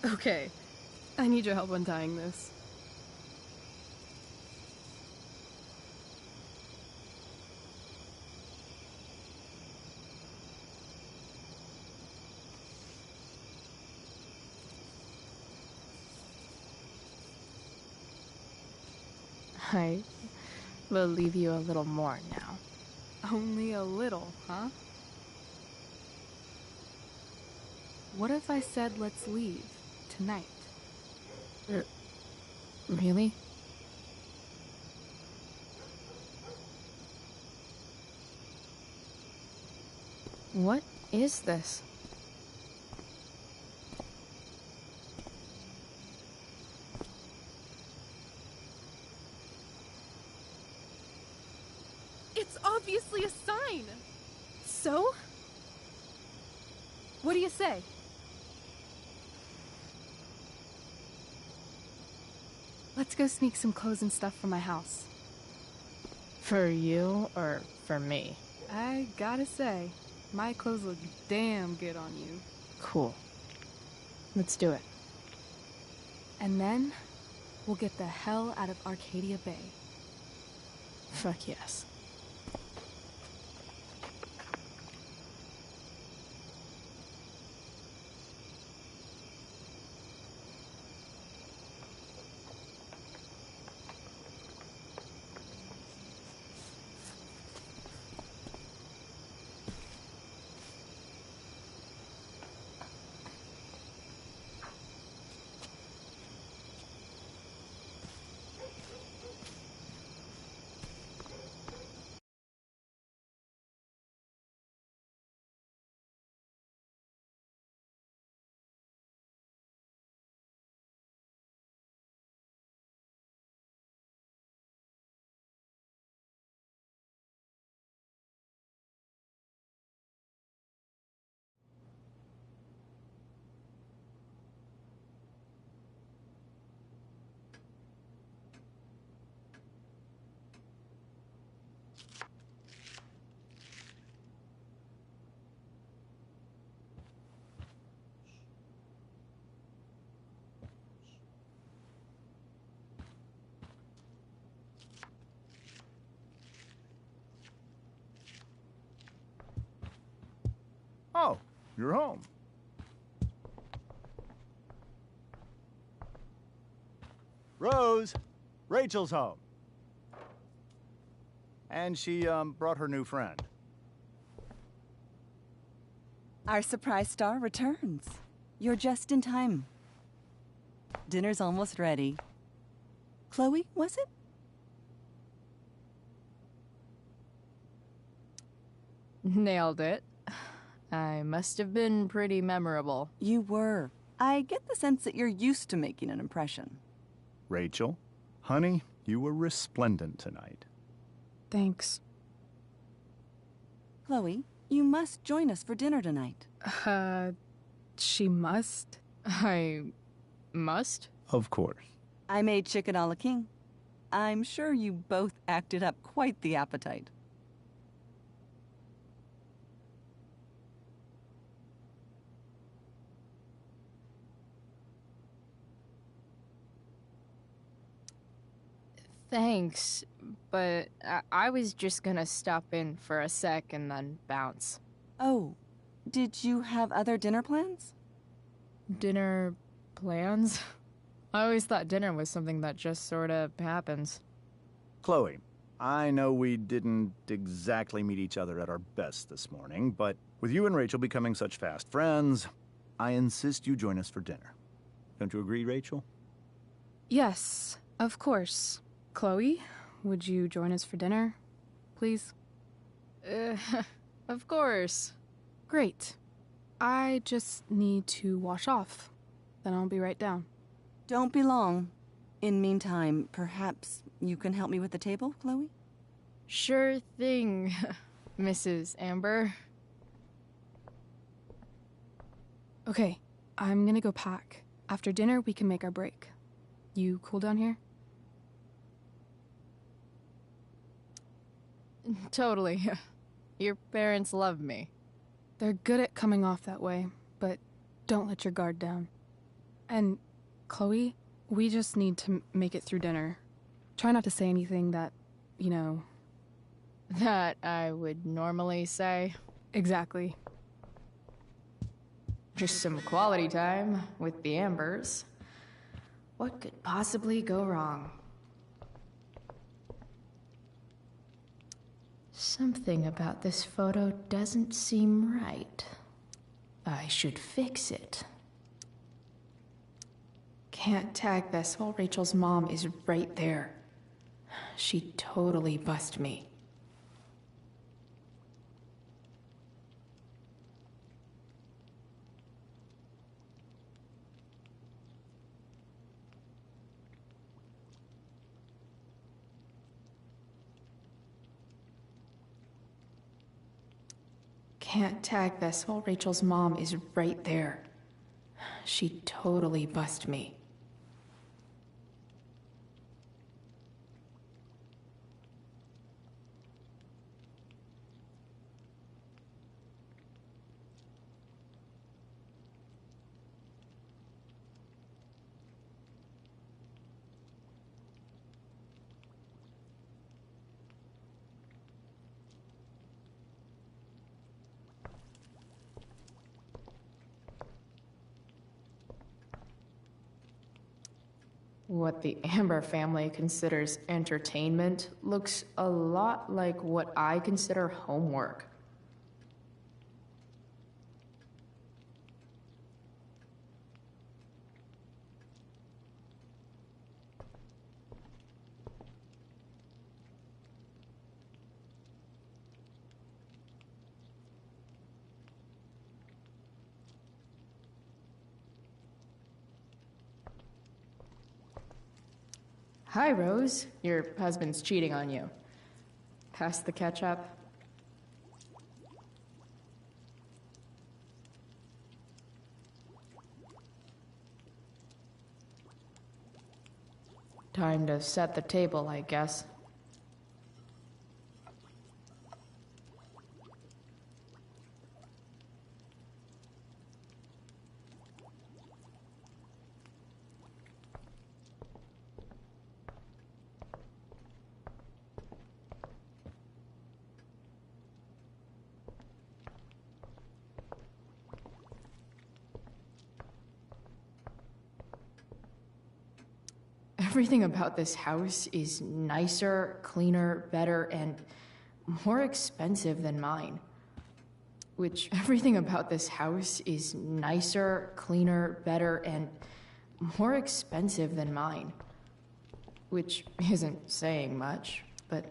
Okay. I need your help untying this. I will leave you a little more now. Only a little, huh? What if I said let's leave tonight? Really? What is this? It's obviously a sign! So? What do you say? Let's go sneak some clothes and stuff from my house. For you or for me? I gotta say, my clothes look damn good on you. Cool. Let's do it. And then, we'll get the hell out of Arcadia Bay. Fuck yes. Oh, you're home. Rose, Rachel's home. And she, brought her new friend. Our surprise star returns. You're just in time. Dinner's almost ready. Chloe, was it? Nailed it. I must have been pretty memorable. You were. I get the sense that you're used to making an impression. Rachel, honey, you were resplendent tonight. Thanks. Chloe, you must join us for dinner tonight. She must? I must? Of course. I made chicken a la king. I'm sure you both acted up quite the appetite. Thanks, but I was just gonna stop in for a sec and then bounce. Oh, did you have other dinner plans? Dinner plans? I always thought dinner was something that just sorta happens. Chloe, I know we didn't exactly meet each other at our best this morning, but with you and Rachel becoming such fast friends, I insist you join us for dinner. Don't you agree, Rachel? Yes, of course. Chloe, would you join us for dinner? please? Uh, of course. Great. I just need to wash off. Then I'll be right down. Don't be long. In meantime, perhaps you can help me with the table, Chloe? Sure thing, Mrs. Amber. Okay, I'm gonna go pack. After dinner, we can make our break. You cool down here? Totally. Your parents love me. They're good at coming off that way, but don't let your guard down. And, Chloe, we just need to make it through dinner. Try not to say anything that, you know... That I would normally say. Exactly. Just some quality time with the Ambers. What could possibly go wrong? Something about this photo doesn't seem right. I should fix it. Can't tag this while Rachel's mom is right there. She'd totally bust me. Can't tag this while Rachel's mom is right there. She'd totally bust me. What the Amber family considers entertainment looks a lot like what I consider homework. Hi, Rose. Your husband's cheating on you. Pass the ketchup. Time to set the table, I guess. Everything about this house is nicer, cleaner, better, and more expensive than mine. Everything about this house is nicer, cleaner, better, and more expensive than mine. Which isn't saying much, but...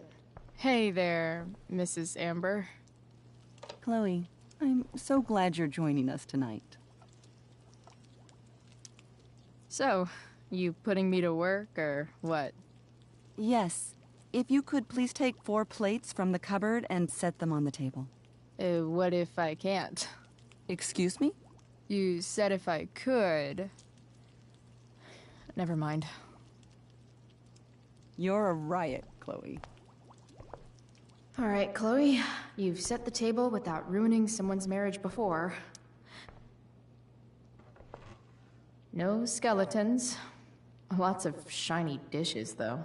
Hey there, Mrs. Amber. Chloe, I'm so glad you're joining us tonight. So, you putting me to work, or what? Yes. If you could please take 4 plates from the cupboard and set them on the table. What if I can't? Excuse me? You said if I could. Never mind. You're a riot, Chloe. All right, Chloe. You've set the table without ruining someone's marriage before. No skeletons. Lots of shiny dishes, though.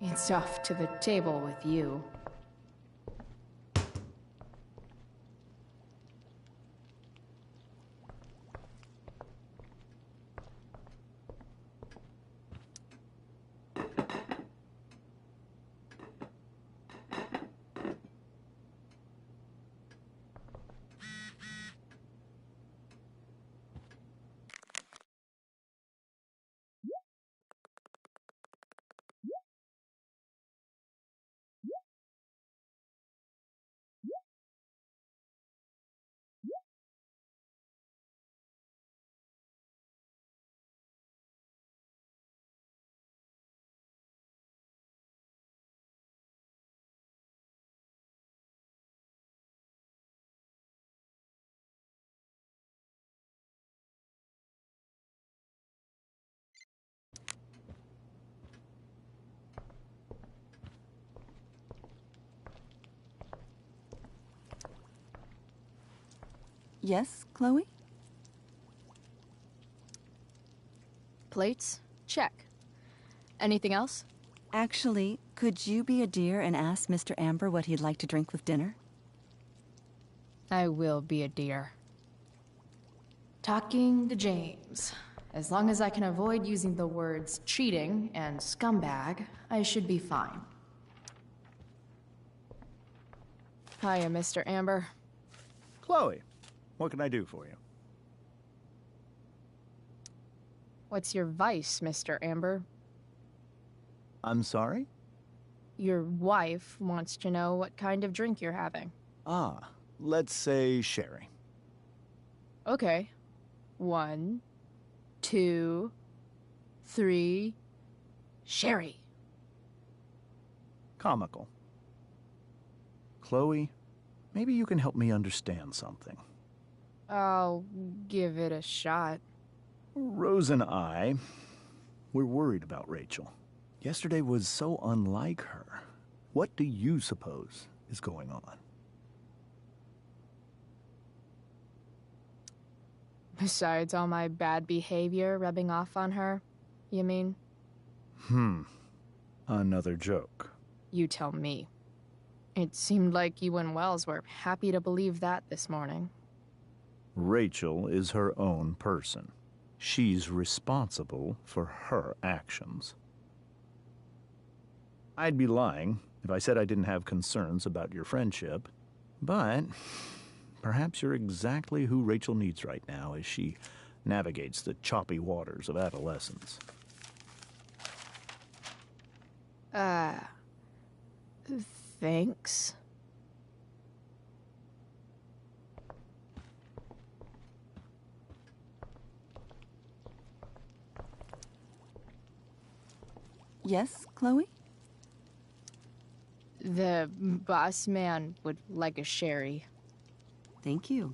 It's off to the table with you. Yes, Chloe? Plates? Check. Anything else? Actually, could you be a dear and ask Mr. Amber what he'd like to drink with dinner? I will be a dear. Talking to James. As long as I can avoid using the words cheating and scumbag, I should be fine. Hiya, Mr. Amber. Chloe, what can I do for you? What's your vice, Mr. Amber? I'm sorry? Your wife wants to know what kind of drink you're having. Ah, let's say sherry. Okay. 1, 2, 3... Sherry. Comical. Chloe, maybe you can help me understand something. I'll give it a shot. Rose and I, we're worried about Rachel. Yesterday was so unlike her. What do you suppose is going on? Besides all my bad behavior rubbing off on her, you mean? Another joke. You tell me. It seemed like you and Wells were happy to believe that this morning. Rachel is her own person. She's responsible for her actions. I'd be lying if I said I didn't have concerns about your friendship, but perhaps you're exactly who Rachel needs right now as she navigates the choppy waters of adolescence. Thanks. Yes, Chloe? The boss man would like a sherry. Thank you.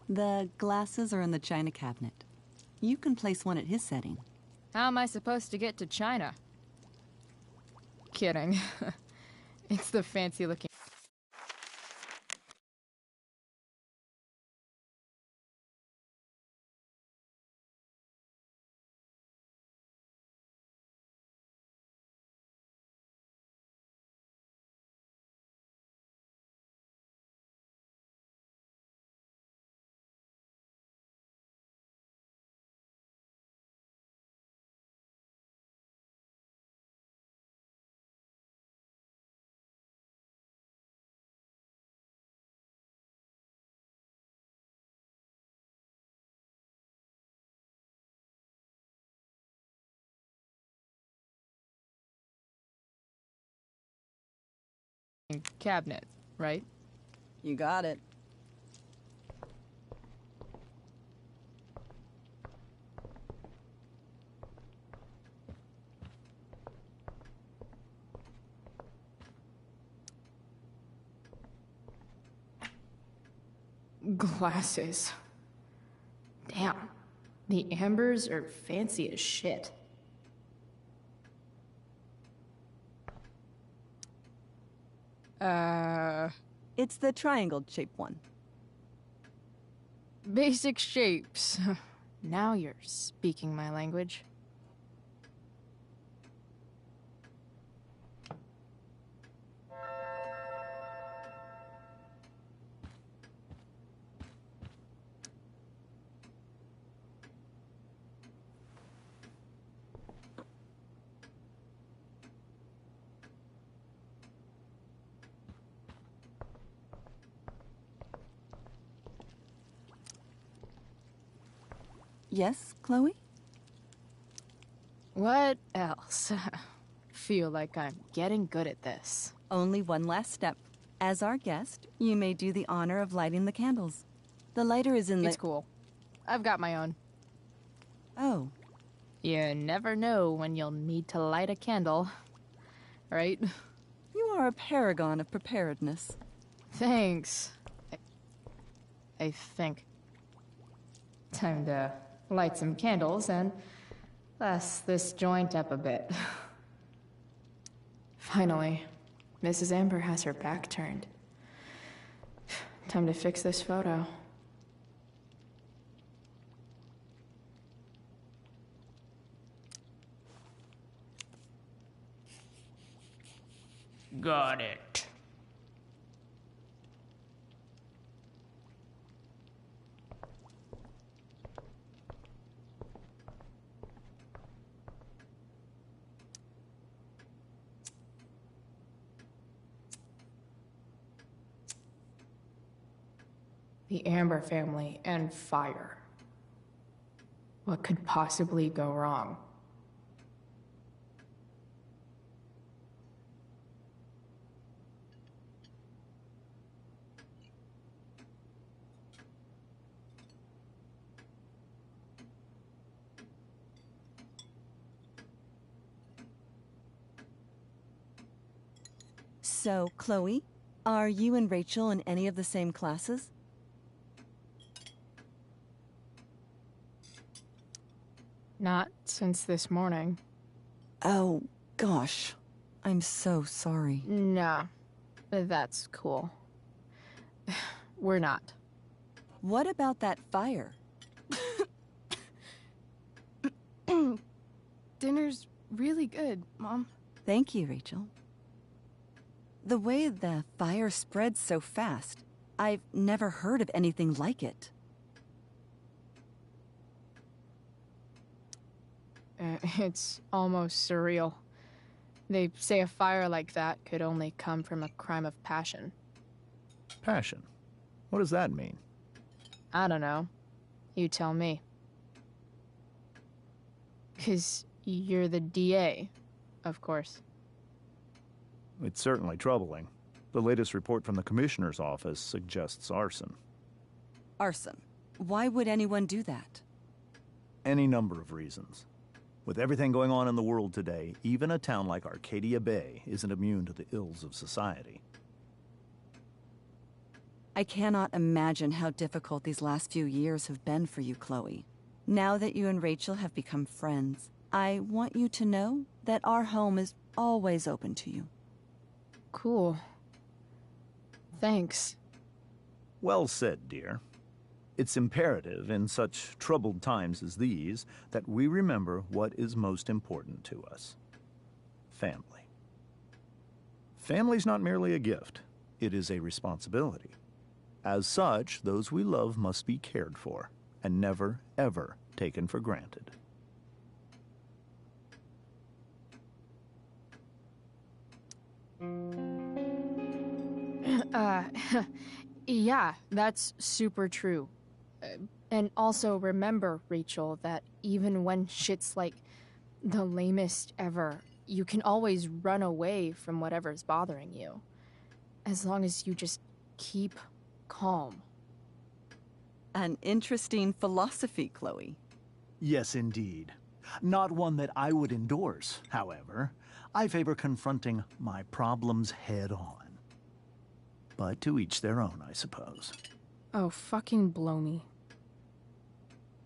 The glasses are in the china cabinet. You can place one at his setting. How am I supposed to get to China? Kidding. It's the fancy-looking... cabinet, right? You got it. Glasses. Damn. The Ambers are fancy as shit. It's the triangle-shaped one. Basic shapes. Now you're speaking my language. Yes, Chloe? What else? Feel like I'm getting good at this. Only one last step. As our guest, you may do the honor of lighting the candles. The lighter is in the... It's cool. I've got my own. Oh. You never know when you'll need to light a candle, right? You are a paragon of preparedness. Thanks. I think. Time to light some candles and bless this joint up a bit. Finally, Mrs. Amber has her back turned. Time to fix this photo. Got it. The Amber family and fire. What could possibly go wrong? So, Chloe, are you and Rachel in any of the same classes? Not since this morning. Oh, gosh. I'm so sorry. Nah, that's cool. We're not. What about that fire? Dinner's really good, Mom. Thank you, Rachel. The way the fire spreads so fast, I've never heard of anything like it. It's almost surreal. They say a fire like that could only come from a crime of passion. Passion? What does that mean? I don't know. You tell me. 'Cause you're the DA, of course. It's certainly troubling. The latest report from the Commissioner's office suggests arson. Arson? Why would anyone do that? Any number of reasons. With everything going on in the world today, even a town like Arcadia Bay isn't immune to the ills of society. I cannot imagine how difficult these last few years have been for you, Chloe. Now that you and Rachel have become friends, I want you to know that our home is always open to you. Cool. Thanks. Well said, dear. It's imperative in such troubled times as these that we remember what is most important to us. Family. Family's not merely a gift, it is a responsibility. As such, those we love must be cared for and never, ever taken for granted. Yeah, that's super true. And also remember, Rachel, that even when shit's like the lamest ever, you can always run away from whatever's bothering you. As long as you just keep calm. An interesting philosophy, Chloe. Yes, indeed. Not one that I would endorse, however. I favor confronting my problems head on. But to each their own, I suppose. Oh, fucking blow me.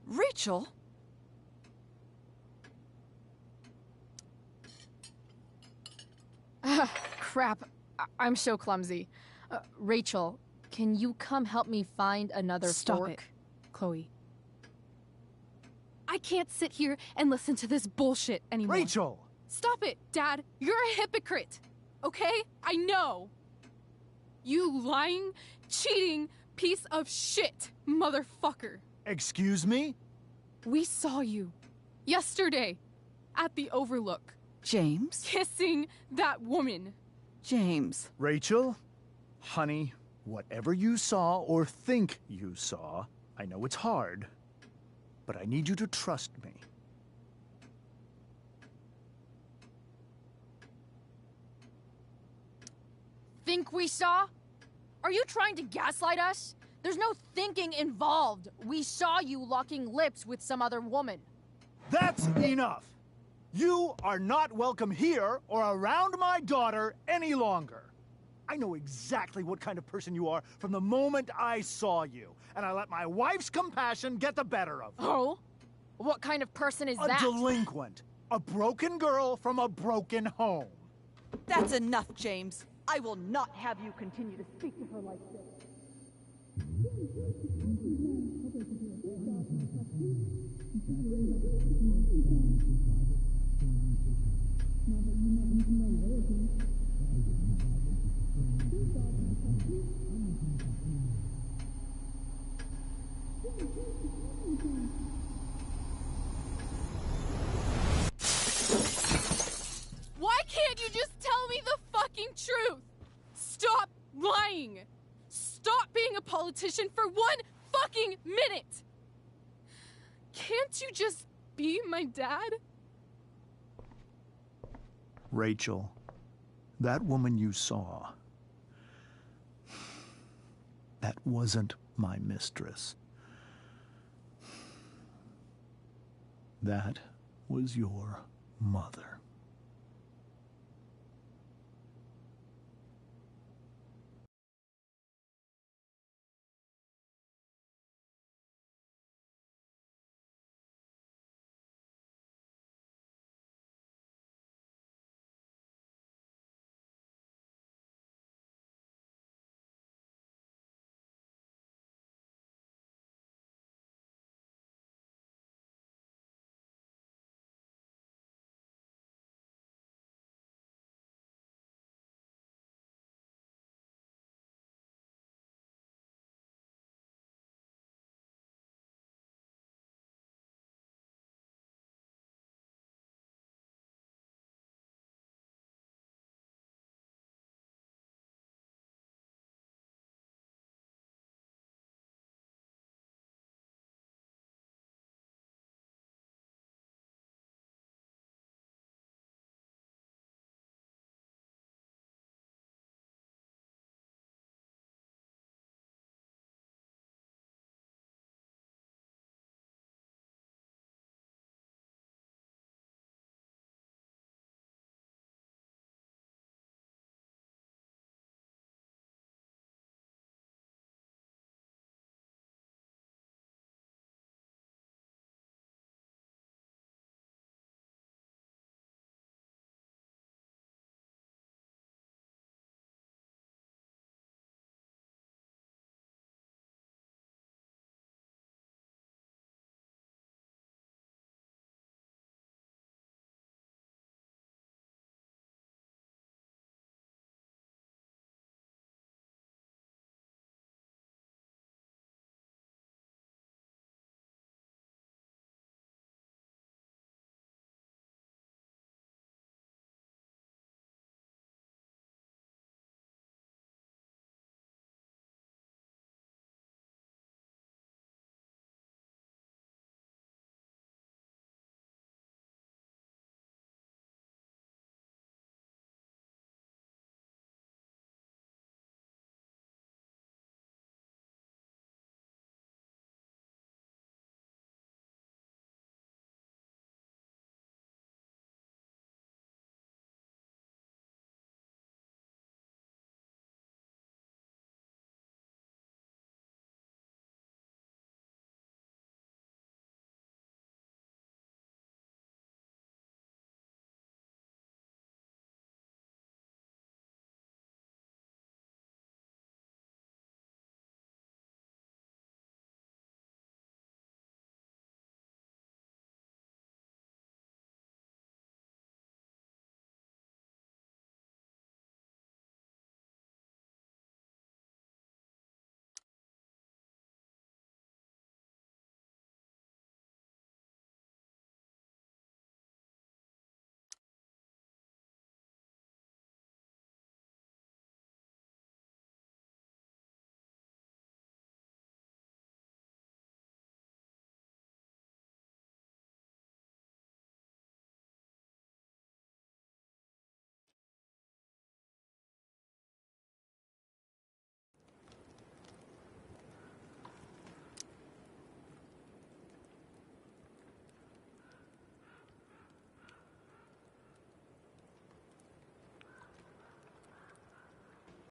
Rachel? Crap. I'm so clumsy. Rachel, can you come help me find another Stop fork? it, Chloe. I can't sit here and listen to this bullshit anymore. Rachel! Stop it, Dad. You're a hypocrite. Okay? I know. You lying, cheating piece of shit, motherfucker. Excuse me? We saw you yesterday at the Overlook. James? Kissing that woman. James. Rachel? Honey, whatever you saw or think you saw, I know it's hard, but I need you to trust me. Think we saw? Are you trying to gaslight us? There's no thinking involved. We saw you locking lips with some other woman. That's enough! You are not welcome here or around my daughter any longer. I know exactly what kind of person you are from the moment I saw you, and I let my wife's compassion get the better of me. Oh? What kind of person is that? A delinquent. A broken girl from a broken home. That's enough, James. I will not have you continue to speak to her like this. Why can't you just tell me the fucking truth? Stop lying! Stop being a politician for 1 fucking minute! Can't you just be my dad? Rachel, that woman you saw, that wasn't my mistress. That was your mother.